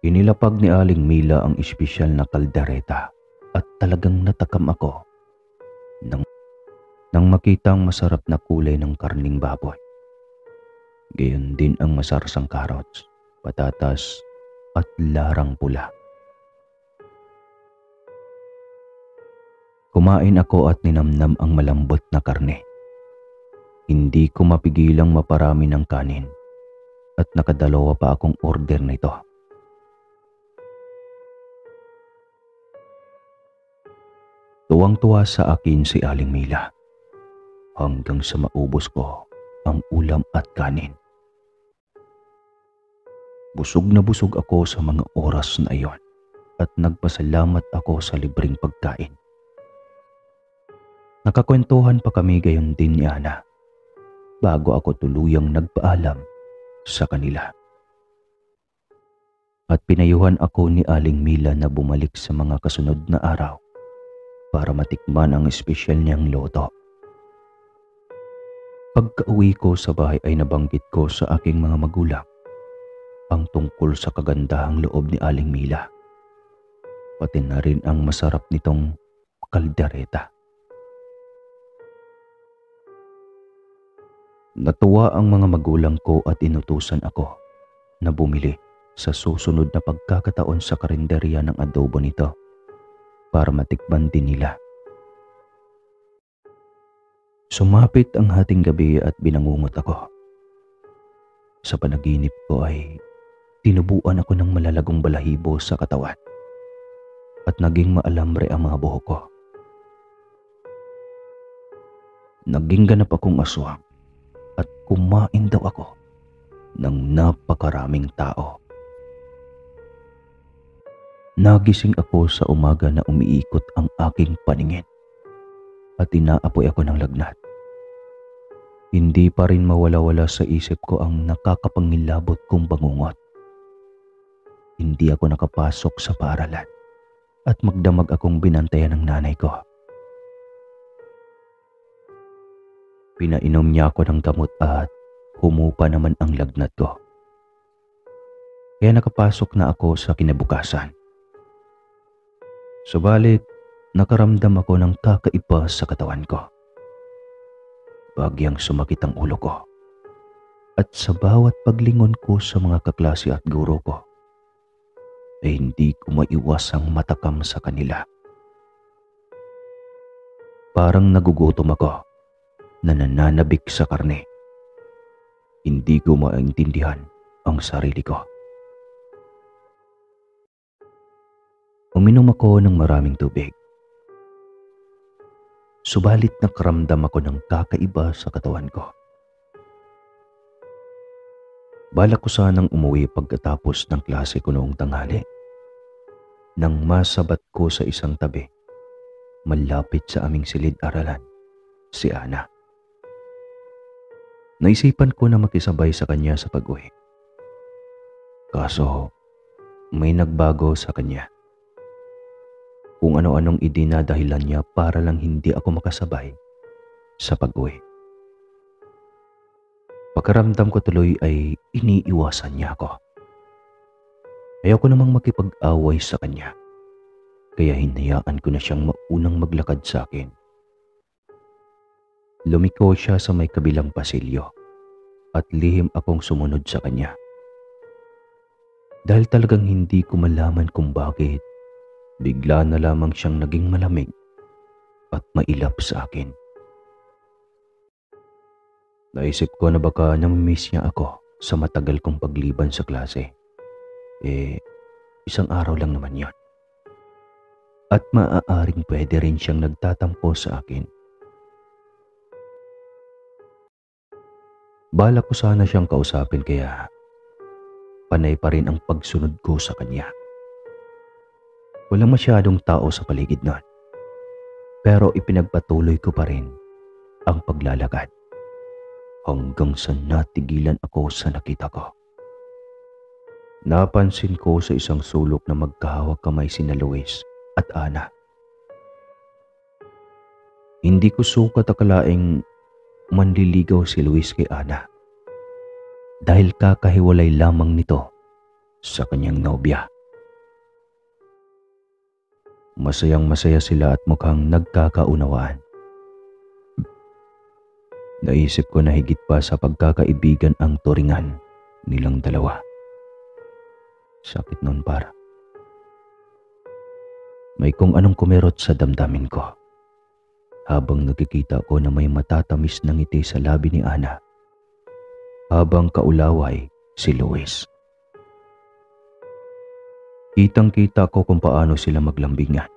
Inilapag ni Aling Mila ang espesyal na kaldereta at talagang natakam ako nang makita ang masarap na kulay ng karning baboy. Gayon din ang masarsang carrots, patatas at larang pula. Kumain ako at ninamnam ang malambot na karne. Hindi ko mapigilang maparami ng kanin at nakadalawa pa akong order nito. Tuwang-tuwa sa akin si Aling Mila. hanggang sa maubos ko ang ulam at kanin. Busog na busog ako sa mga oras na iyon at nagpasalamat ako sa libreng pagkain. Nakakwentuhan pa kami gayon din ni Ana bago ako tuluyang nagpaalam sa kanila. At pinayuhan ako ni Aling Mila na bumalik sa mga kasunod na araw para matikman ang espesyal niyang luto. Pagka-uwi ko sa bahay ay nabanggit ko sa aking mga magulang ang tungkol sa kagandahang loob ni Aling Mila, pati na rin ang masarap nitong kaldereta. Natuwa ang mga magulang ko at inutusan ako na bumili sa susunod na pagkakataon sa karinderya ng adobo nito para matikman din nila. Sumapit ang hating gabi at binangungot ako. Sa panaginip ko ay tinubuan ako ng malalagong balahibo sa katawan at naging maalambre ang mga buhok ko. Naging ganap akong aswang at kumain daw ako ng napakaraming tao. Nagising ako sa umaga na umiikot ang aking paningin at inaapoy ako ng lagnat. Hindi pa rin mawala-wala sa isip ko ang nakakapangilabot kong bangungot. Hindi ako nakapasok sa paaralan at magdamag akong binantayan ng nanay ko. Pinainom niya ako ng gamot at humupa naman ang lagnat ko. Kaya nakapasok na ako sa kinabukasan. Subalit, nakaramdam ako ng kakaiba sa katawan ko. Bagyang sumakit ang ulo ko. At sa bawat paglingon ko sa mga kaklase at guro ko, ay hindi ko maiwasang matakam sa kanila. Parang nagugutom ako na nananabik sa karne. Hindi ko maintindihan ang sarili ko. Uminom ako ng maraming tubig. Subalit nakaramdam ako ng kakaiba sa katawan ko. Balak ko sanang umuwi pagkatapos ng klase ko noong tanghali. Nang masabat ko sa isang tabi, malapit sa aming silid-aralan, si Ana. Naisipan ko na makisabay sa kanya sa pag-uwi. Kaso, may nagbago sa kanya. Kung ano-anong idinadahilan niya para lang hindi ako makasabay sa pag-uwi. Pagkaramdam ko tuloy ay iniiwasan niya ako. Ayaw ko namang makipag-away sa kanya, kaya hinayaan ko na siyang maunang maglakad sa akin. Lumiko siya sa may kabilang pasilyo at lihim akong sumunod sa kanya. Dahil talagang hindi ko malaman kung bakit, bigla na lamang siyang naging malamig at mailap sa akin. Naisip ko na baka namimiss niya ako sa matagal kong pagliban sa klase. Isang araw lang naman yon. At maaaring pwede rin siyang nagtatampo sa akin. Balak ko sana siyang kausapin kaya panay pa rin ang pagsunod ko sa kanya. Walang masyadong tao sa paligid nun. Pero ipinagpatuloy ko pa rin ang paglalakad hanggang sa natigilan ako sa nakita ko. Napansin ko sa isang sulok na magkahawak kamay sina Luis at Ana. Hindi ko sukat akalaing manliligaw si Luis kay Ana dahil kakahiwalay lamang nito sa kanyang nobya. Masayang masaya sila at mukhang nagkakaunawaan. Naisip ko na higit pa sa pagkakaibigan ang turingan nilang dalawa. Sakit nun para. May kung anong kumerot sa damdamin ko habang nakikita ko na may matatamis na ngiti sa labi ni Ana habang kaulaway si Luis. Kitang-kita ko kung paano sila maglambingan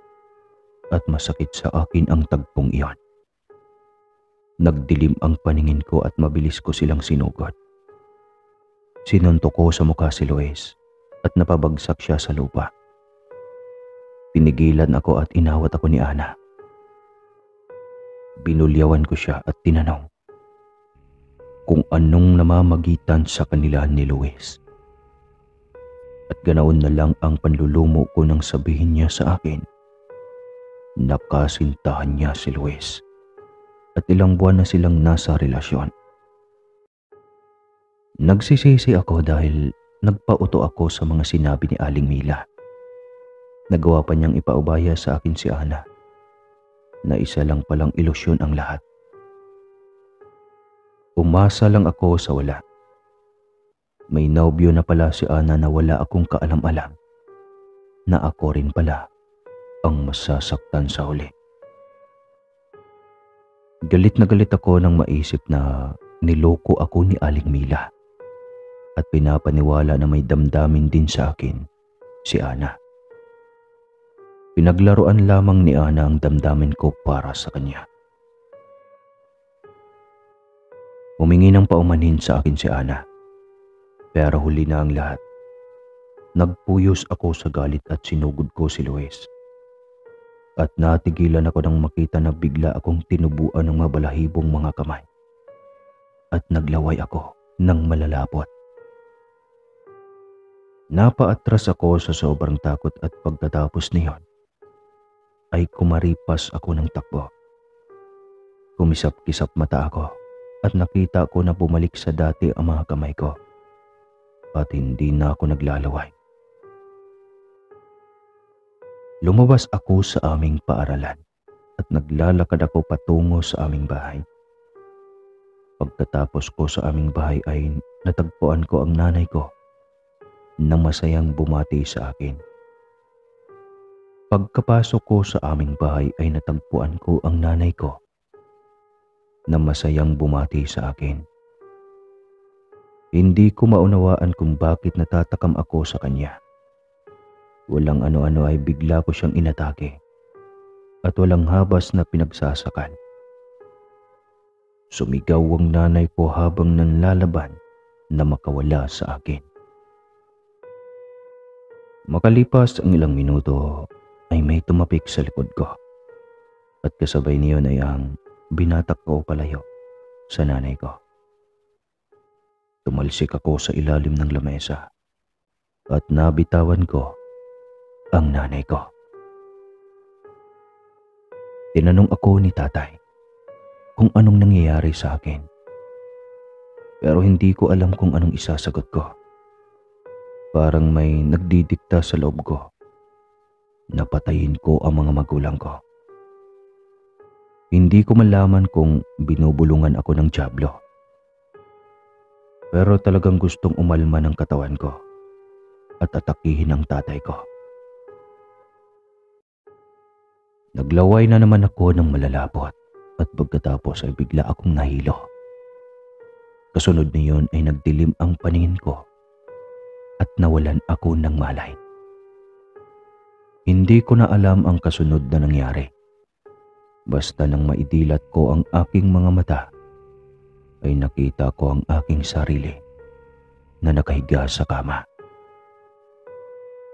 at masakit sa akin ang tagpong iyon. Nagdilim ang paningin ko at mabilis ko silang sinugod. Sinuntok ko sa mukha si Luis at napabagsak siya sa lupa. Pinigilan ako at inawat ako ni Ana. Binulyawan ko siya at tinanong kung anong namamagitan sa kanila ni Luis. At ganaon na lang ang panlulumo ko nang sabihin niya sa akin na kasintahan niya si Luis at ilang buwan na silang nasa relasyon. Nagsisisi ako dahil nagpauto ako sa mga sinabi ni Aling Mila. Nagawa pa niyang ipaubaya sa akin si Ana na isa lang palang ilusyon ang lahat. Umasa lang ako sa wala. May nobyo na pala si Ana na wala akong kaalam-alam na ako rin pala ang masasaktan sa huli. Galit na galit ako nang maisip na niloko ako ni Aling Mila at pinapaniwala na may damdamin din sa akin si Ana. Pinaglaruan lamang ni Ana ang damdamin ko para sa kanya. Humingi ng paumanhin sa akin si Ana, pero huli na ang lahat. Nagpuyos ako sa galit at sinugod ko si Luis. At natigilan ako nang makita na bigla akong tinubuan ng mabalahibong mga kamay. At naglaway ako ng malalapot. Napaatras ako sa sobrang takot at pagkatapos niyon ay kumaripas ako ng takbo. Kumisap-kisap mata ako at nakita ko na bumalik sa dati ang mga kamay ko at hindi na ako naglalaway. Lumabas ako sa aming paaralan at naglalakad ako patungo sa aming bahay. Pagkatapos ko sa aming bahay ay natagpuan ko ang nanay ko na masayang bumati sa akin. Pagkapasok ko sa aming bahay ay natagpuan ko ang nanay ko na masayang bumati sa akin. Hindi ko maunawaan kung bakit natatakam ako sa kanya. Walang ano-ano ay bigla ko siyang inatake at walang habas na pinagsasakan. Sumigaw ang nanay ko habang nanlalaban na makawala sa akin. Makalipas ang ilang minuto ay may tumapik sa likod ko at kasabay niyon ay ang binatak ko palayo sa nanay ko. Tumalsik ako sa ilalim ng lamesa at nabitawan ko ang nanay ko. Tinanong ako ni tatay kung anong nangyayari sa akin. Pero hindi ko alam kung anong isasagot ko. Parang may nagdidikta sa loob ko na patayin ko ang mga magulang ko. Hindi ko malaman kung binubulungan ako ng dyablo. Pero talagang gustong umalma ng katawan ko at atakihin ang tatay ko. Naglaway na naman ako ng malalapot at pagkatapos ay bigla akong nahilo. Kasunod niyon ay nagdilim ang paningin ko at nawalan ako ng malay. Hindi ko na alam ang kasunod na nangyari. Basta nang maidilat ko ang aking mga mata, ay nakita ko ang aking sarili na nakahiga sa kama.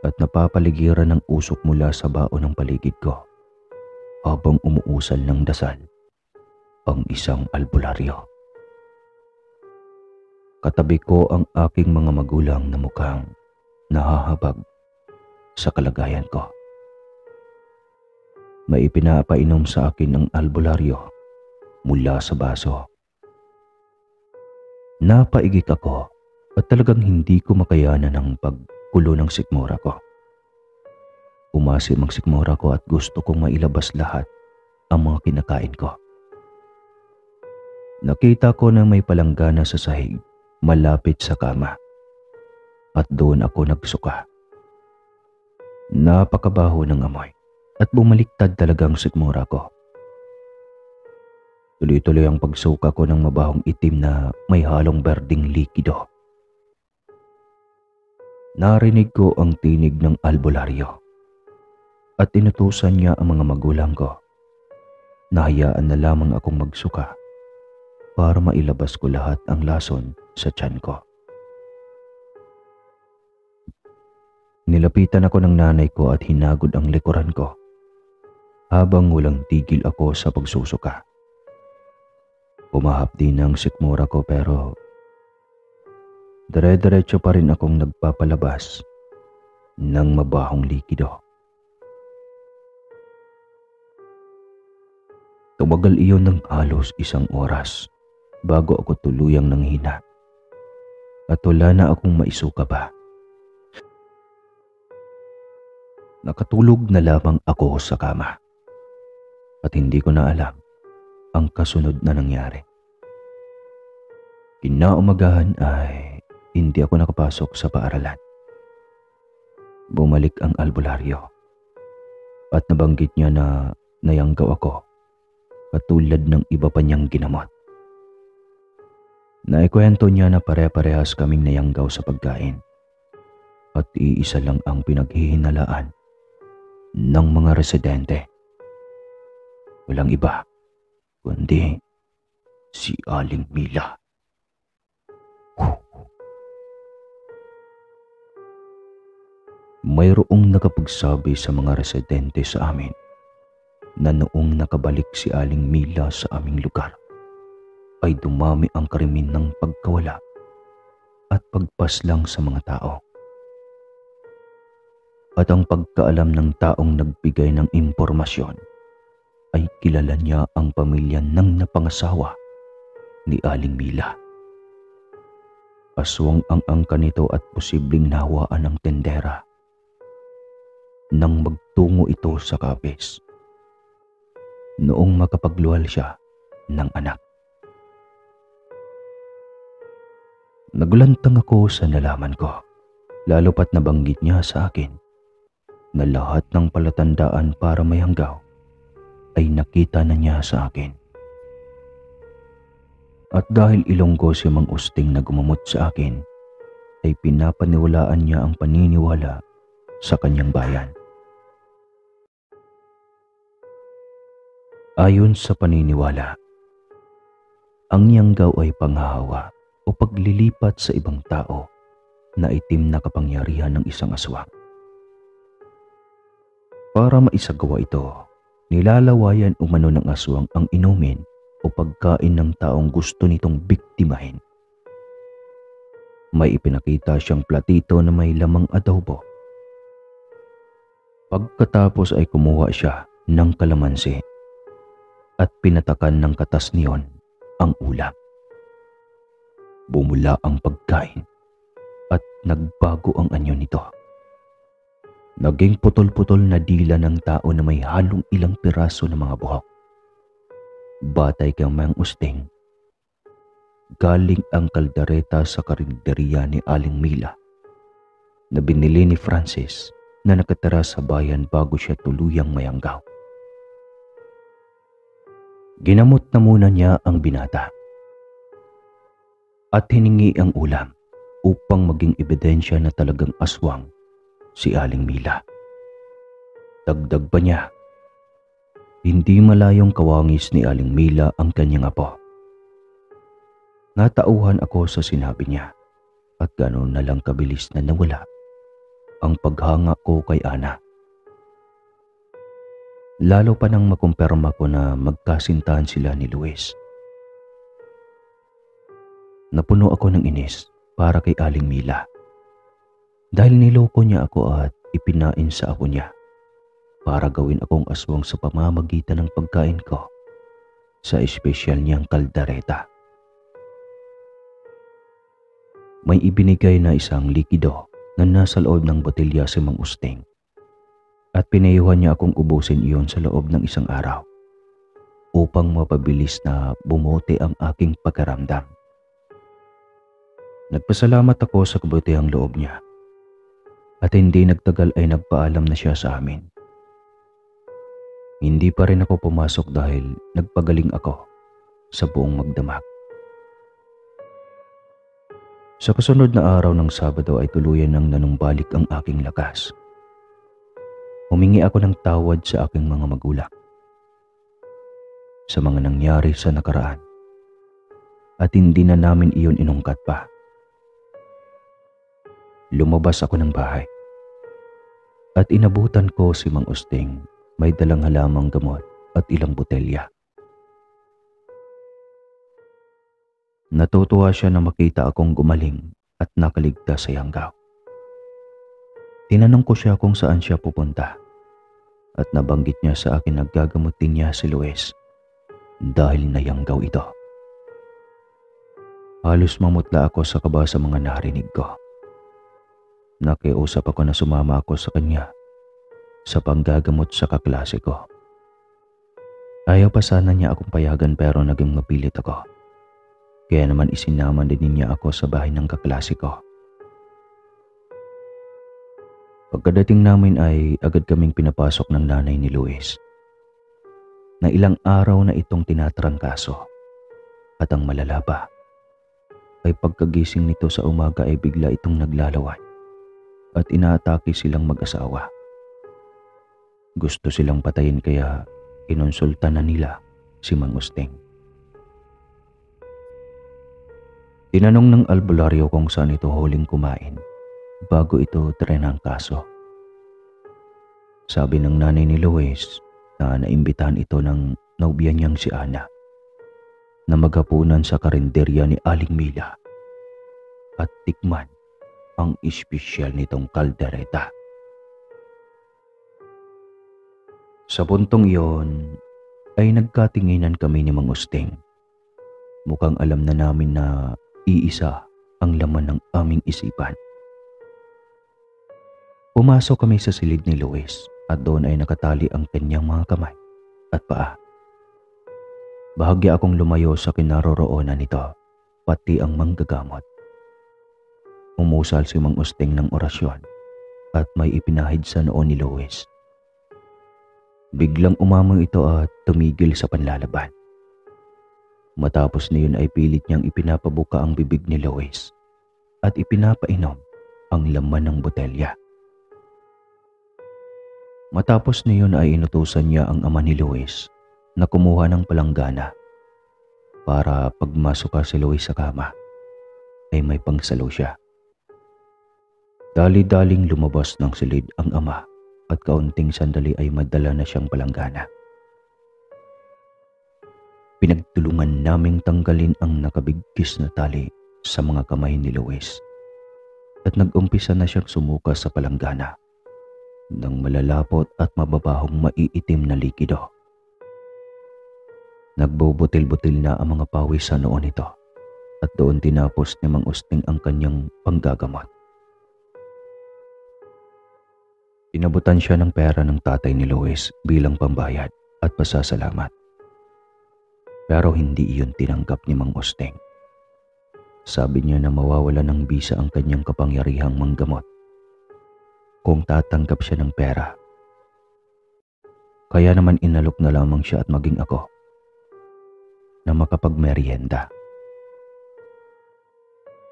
At napapaligiran ng usok mula sa baon ng paligid ko habang umuusal ng dasal ang isang albularyo. Katabi ko ang aking mga magulang na mukhang nahahabag sa kalagayan ko. May ipinapainom sa akin ang albularyo mula sa baso. Napaigik ako at talagang hindi ko makayanan ang pagkulo ng sikmura ko. Umasim ang sikmura ko at gusto kong mailabas lahat ang mga kinakain ko. Nakita ko na may palanggana sa sahig malapit sa kama at doon ako nagsuka. Napakabaho ng amoy at bumaliktad talaga ang sikmura ko. Tuloy-tuloy ang pagsuka ko ng mabahong itim na may halong berdeng likido. Narinig ko ang tinig ng albularyo at inutusan niya ang mga magulang ko na hayaan na lamang akong magsuka para mailabas ko lahat ang lason sa tiyan ko. Nilapitan ako ng nanay ko at hinagod ang likuran ko habang walang tigil ako sa pagsusuka. Humahapdi ng sikmura ko pero dire-diretso pa rin akong nagpapalabas ng mabahong likido. Tumagal iyon ng halos 1 oras bago ako tuluyang nanghina at wala na akong maisuka pa. Nakatulog na lamang ako sa kama at hindi ko na alam ang kasunod na nangyari. Kinaumagahan ay hindi ako nakapasok sa paaralan. Bumalik ang albularyo at nabanggit niya na nayanggaw ako katulad ng iba pa niyang ginamot. Naikwento niya na pare-parehas kaming nayanggaw sa pagkain at iisa lang ang pinaghihinalaan ng mga residente. Walang iba kundi si Aling Mila. Mayroong nakapagsabi sa mga residente sa amin na noong nakabalik si Aling Mila sa aming lugar ay dumami ang krimen ng pagkawala at pagpaslang sa mga tao. At ang pagkaalam ng taong nagbigay ng impormasyon ay kilala niya ang pamilya ng napangasawa ni Aling Mila. Aswang ang angka nito at posibleng nahawaan ng tendera nang magtungo ito sa kapis noong makapagluwal siya ng anak. Nagulantang ako sa nalaman ko, lalo pat nabanggit niya sa akin na lahat ng palatandaan para mayanggaw ay nakita na niya sa akin. At dahil Ilonggo si Mang Usting na gumamot sa akin, ay pinapaniwalaan niya ang paniniwala sa kanyang bayan. Ayon sa paniniwala, ang yanggaw ay panghahawa o paglilipat sa ibang tao na itim na kapangyarihan ng isang aswang. Para maisagawa ito, nilalawayan umano ng aswang ang inumin o pagkain ng taong gusto nitong biktimahin. May ipinakita siyang platito na may lamang adobo. Pagkatapos ay kumuha siya ng kalamansi at pinatakan ng katas niyon ang ulam. Bumula ang pagkain at nagbago ang anyo nito. Naging putol-putol na dila ng tao na may halong ilang piraso ng mga buhok. Batay kay Mang Usting, galing ang kaldereta sa karinderya ni Aling Mila na binili ni Francis na nakatira sa bayan bago siya tuluyang mayanggaw. Ginamot na muna niya ang binata at hiningi ang ulam upang maging ebidensya na talagang aswang si Aling Mila. Dagdag pa niya, hindi malayong kawangis ni Aling Mila ang kanyang apo. Natauhan ako sa sinabi niya at ganoon na lang kabilis na nawala ang paghanga ko kay Ana. Lalo pa nang makumpirma ko na magkasintahan sila ni Luis. Napuno ako ng inis para kay Aling Mila dahil niloko niya ako at ipinain sa apo niya para gawin akong aswang sa pamamagitan ng pagkain ko sa espesyal niyang kaldereta. May ibinigay na isang likido na nasa loob ng botelya si Mang Usting at pinayuhan niya akong ubusin iyon sa loob ng 1 araw upang mapabilis na bumuti ang aking pagkaramdam. Nagpasalamat ako sa kabutihang loob niya at hindi nagtagal ay nagpaalam na siya sa amin. Hindi pa rin ako pumasok dahil nagpagaling ako sa buong magdamag. Sa kasunod na araw ng Sabado ay tuluyan nang nanumbalik ang aking lakas. Humingi ako ng tawad sa aking mga magulang sa mga nangyari sa nakaraan at hindi na namin iyon inungkat pa. Lumabas ako ng bahay at inabutan ko si Mang Usting, may dalang halamang gamot at ilang botelya. Natutuwa siya na makita akong gumaling at nakaligtas sa Yanggaw. Tinanong ko siya kung saan siya pupunta at nabanggit niya sa akin na gagamutin niya si Luis dahil nayanggaw ito. Halos mamutla ako sa kaba sa mga narinig ko. Nakiusap ako na sumama ako sa kanya sa panggagamot sa kaklase ko. Ayaw pa sana niya akong payagan pero naging mapilit ako. Kaya naman isinama din niya ako sa bahay ng kaklase ko. Pagkadating namin ay agad kaming pinapasok ng nanay ni Luis na ilang araw na itong tinatrangkaso at ang malala pa ay pagkagising nito sa umaga ay bigla itong naglalawan at inaatake silang mag-asawa. Gusto silang patayin kaya kinonsulta na nila si Mang Usting. Tinanong ng albularyo kung saan ito huling kumain bago ito trenang kaso. Sabi ng nanay ni Luis na naimbitahan ito ng naubyan niyang si Ana na maghapunan sa karinderya ni Aling Mila at tikman ang espesyal nitong kaldereta. Sa puntong iyon ay nagkatinginan kami ni Mang Usting. Mukhang alam na namin na iisa ang laman ng aming isipan. Pumasok kami sa silid ni Luis at doon ay nakatali ang kanyang mga kamay at paa. Bahagya akong lumayo sa kinaroroonan nito, pati ang manggagamot. Umusal si Mang Usting ng orasyon at may ipinahid sa noo ni Luis. Biglang umamang ito at tumigil sa panlalaban. Matapos niyon ay pilit niyang ipinapabuka ang bibig ni Luis at ipinapainom ang laman ng botelya. Matapos niyon ay inutusan niya ang ama ni Luis na kumuha ng palanggana para pagmasok si Luis sa kama ay may pangsalo siya. Dali-daling lumabas ng silid ang ama at kaunting sandali ay madala na siyang palanggana. Pinagtulungan naming tanggalin ang nakabigkis na tali sa mga kamay ni Luis at nag-umpisa na siyang sumuka sa palanggana ng malalapot at mababahong maiitim na likido. Nagbubutil-butil na ang mga pawis sa noo nito at doon tinapos ni Mang Usting ang kanyang panggagamot. Inabutan siya ng pera ng tatay ni Luis bilang pambayad at pasasalamat. Pero hindi iyon tinanggap ni Mang Usting. Sabi niya na mawawala ng bisa ang kanyang kapangyarihang manggamot kung tatanggap siya ng pera. Kaya naman inalok na lamang siya at maging ako na makapagmeryenda.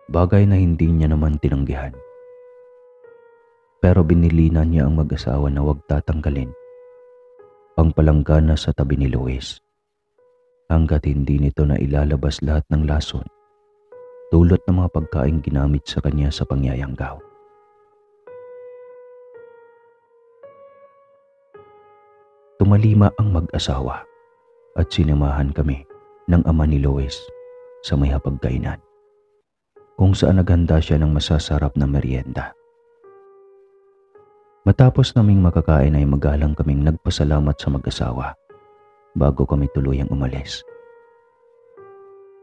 Bagay na hindi niya naman tinanggihan. Pero binilinan niya ang mag-asawa na huwag tatanggalin ang palanggana sa tabi ni Luis hanggat hindi nito na ilalabas lahat ng lason dulot ng mga pagkain ginamit sa kanya sa pangyayanggaw. Tumalima ang mag-asawa at sinamahan kami ng ama ni Luis sa may hapagkainan kung saan naghanda siya ng masasarap na merienda. Matapos naming makakain ay magalang kaming nagpasalamat sa mag-asawa bago kami tuluyang umalis.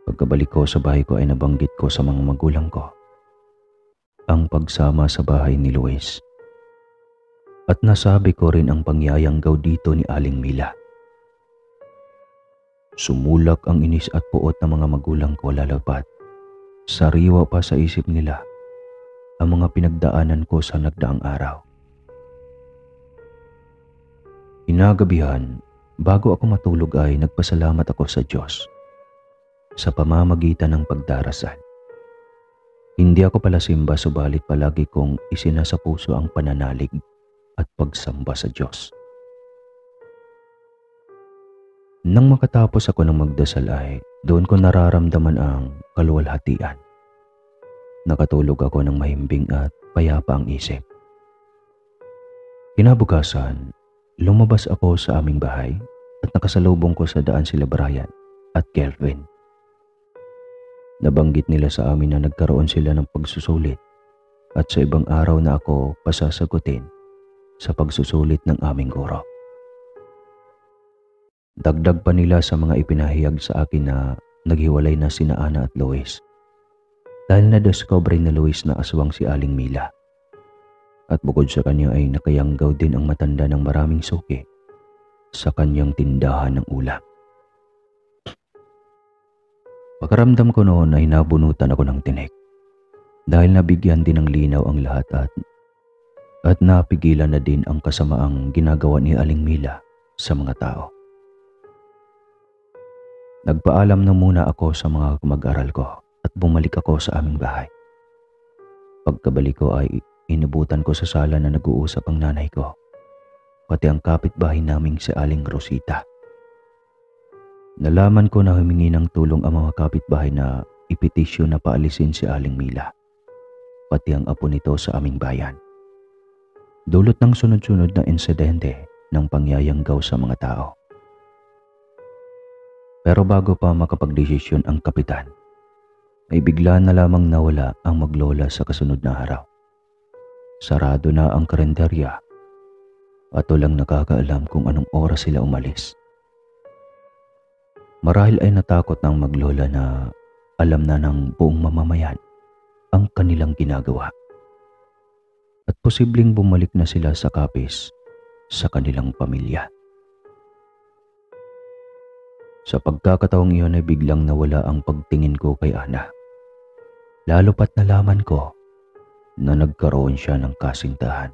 Pagkabalik ko sa bahay ko ay nabanggit ko sa mga magulang ko ang pagsama sa bahay ni Luis. At nasabi ko rin ang pangyayanggaw dito ni Aling Mila. Sumulak ang inis at puot ng mga magulang ko lalapat. Sariwa pa sa isip nila ang mga pinagdaanan ko sa nagdaang araw. Inagabihan, bago ako matulog ay nagpasalamat ako sa Diyos sa pamamagitan ng pagdarasal. Hindi ako pala simba subalit palagi kong isinasa puso ang pananalig at pagsamba sa Diyos. Nang makatapos ako ng magdasal ay Doon ko nararamdaman ang kaluwalhatian. Nakatulog ako ng mahimbing at payapa ang isip. Kinabukasan, lumabas ako sa aming bahay at nakasalubong ko sa daan sila Brian at Kelvin. Nabanggit nila sa amin na nagkaroon sila ng pagsusulit at sa ibang araw na ako pasasagutin sa pagsusulit ng aming guro. Dagdag pa nila sa mga ipinahayag sa akin na naghiwalay na sina Ana at Lois dahil na-discover na Lois na aswang si Aling Mila. At bukod sa kanya ay nakayanggaw din ang matanda ng maraming suki sa kanyang tindahan ng ulam. Pagkaramdam ko noon ay nabunutan ako ng tinik dahil nabigyan din ng linaw ang lahat at napigilan na din ang kasamaang ginagawa ni Aling Mila sa mga tao. Nagpaalam na muna ako sa mga mag-aral ko at bumalik ako sa aming bahay. Pagkabalik ko ay inibutan ko sa sala na nag-uusap ang nanay ko, pati ang kapitbahay naming si Aling Rosita. Nalaman ko na humingi ng tulong ang mga kapitbahay na ipetisyon na paalisin si Aling Mila, pati ang apo nito sa aming bayan. Dulot ng sunod-sunod na insidente ng pangyayanggaw sa mga tao. Pero bago pa makapagdesisyon ang kapitan, ay bigla na lamang nawala ang maglola sa kasunod na araw. Sarado na ang karinderya at walang nakakaalam kung anong oras sila umalis. Marahil ay natakot ng maglola na alam na ng buong mamamayan ang kanilang ginagawa. At posibleng bumalik na sila sa kapis sa kanilang pamilya. Sa pagkakataong iyon ay biglang nawala ang pagtingin ko kay Ana. Lalo pat nalaman ko na nagkaroon siya ng kasintahan.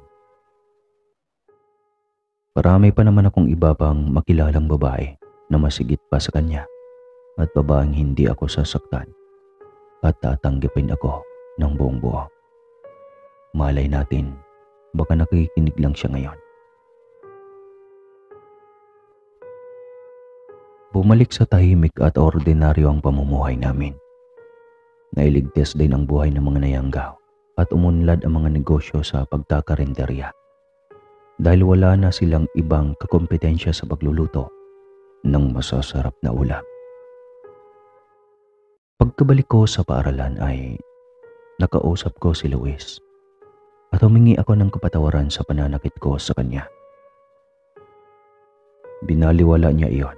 Marami pa naman akong iba pang makilalang babae na masigit pa sa kanya at babaeng hindi ako sasaktan at tatanggapin ako ng buong buo. Malay natin, baka nakikinig lang siya ngayon. Bumalik sa tahimik at ordinaryo ang pamumuhay namin. Nailigtas din ang buhay ng mga nayanggaw at umunlad ang mga negosyo sa pagkakarinderya dahil wala na silang ibang kakompetensya sa pagluluto ng masasarap na ulam. Pagkabalik ko sa paaralan ay nakausap ko si Luis at humingi ako ng kapatawaran sa pananakit ko sa kanya. Binaliwala niya iyon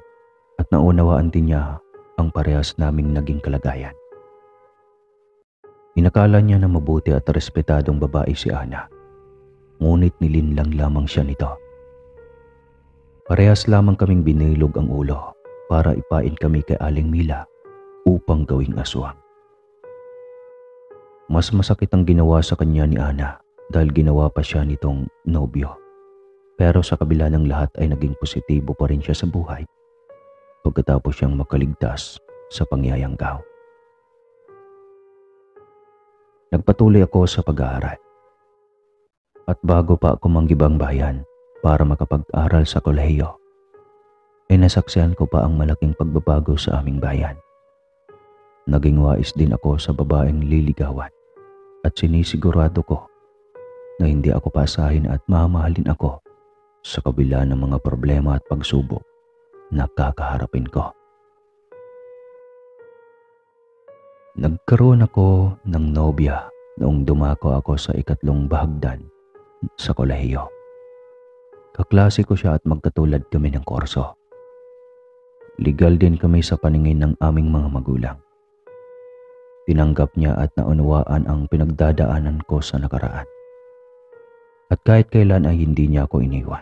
at naunawaan din niya ang parehas naming naging kalagayan. Inakala niya na mabuti at respetadong babae si Ana, ngunit nilinlang lamang siya nito. Parehas lamang kaming binilog ang ulo para ipain kami kay Aling Mila upang gawing aswang. Mas masakit ang ginawa sa kanya ni Ana dahil ginawa pa siya nitong nobyo. Pero sa kabila ng lahat ay naging positibo pa rin siya sa buhay pagkatapos siyang makaligtas sa pangyayanggaw. Nagpatuloy ako sa pag-aaral. At bago pa ako manggibang bayan para makapag-aral sa kolehiyo, ay nasaksihan ko pa ang malaking pagbabago sa aming bayan. Naging wais din ako sa babaeng liligawan at sinisigurado ko na hindi ako pasahin at mamahalin ako sa kabila ng mga problema at pagsubok na kakaharapin ko. Nagkaroon ako ng nobya noong dumako ako sa 3 bahagdan sa kolehiyo. Kaklase ko siya at magkatulad kami ng kurso. Legal din kami sa paningin ng aming mga magulang. Tinanggap niya at naunawaan ang pinagdadaanan ko sa nakaraan. At kahit kailan ay hindi niya ako iniwan.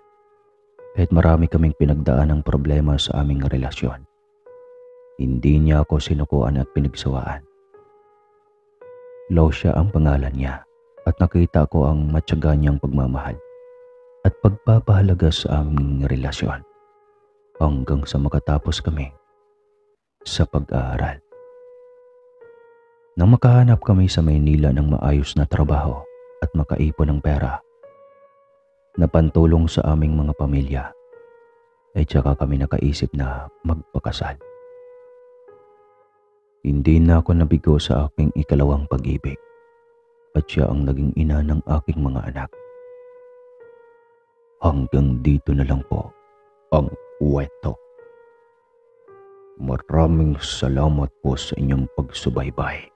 Kahit marami kaming pinagdaan ng problema sa aming relasyon, hindi niya ako sinukuan at pinagsawaan. Lausya ang pangalan niya at nakita ko ang matyaga niyang pagmamahal at pagpapahalaga sa aming relasyon hanggang sa makatapos kami sa pag-aaral. Nang makahanap kami sa Maynila ng maayos na trabaho at makaipon ng pera na pantulong sa aming mga pamilya, ay tsaka kami nakaisip na magpakasal. Hindi na ako nabigo sa aking ikalawang pag-ibig at siya ang naging ina ng aking mga anak. Hanggang dito na lang po ang kwento. Maraming salamat po sa inyong pagsubaybay.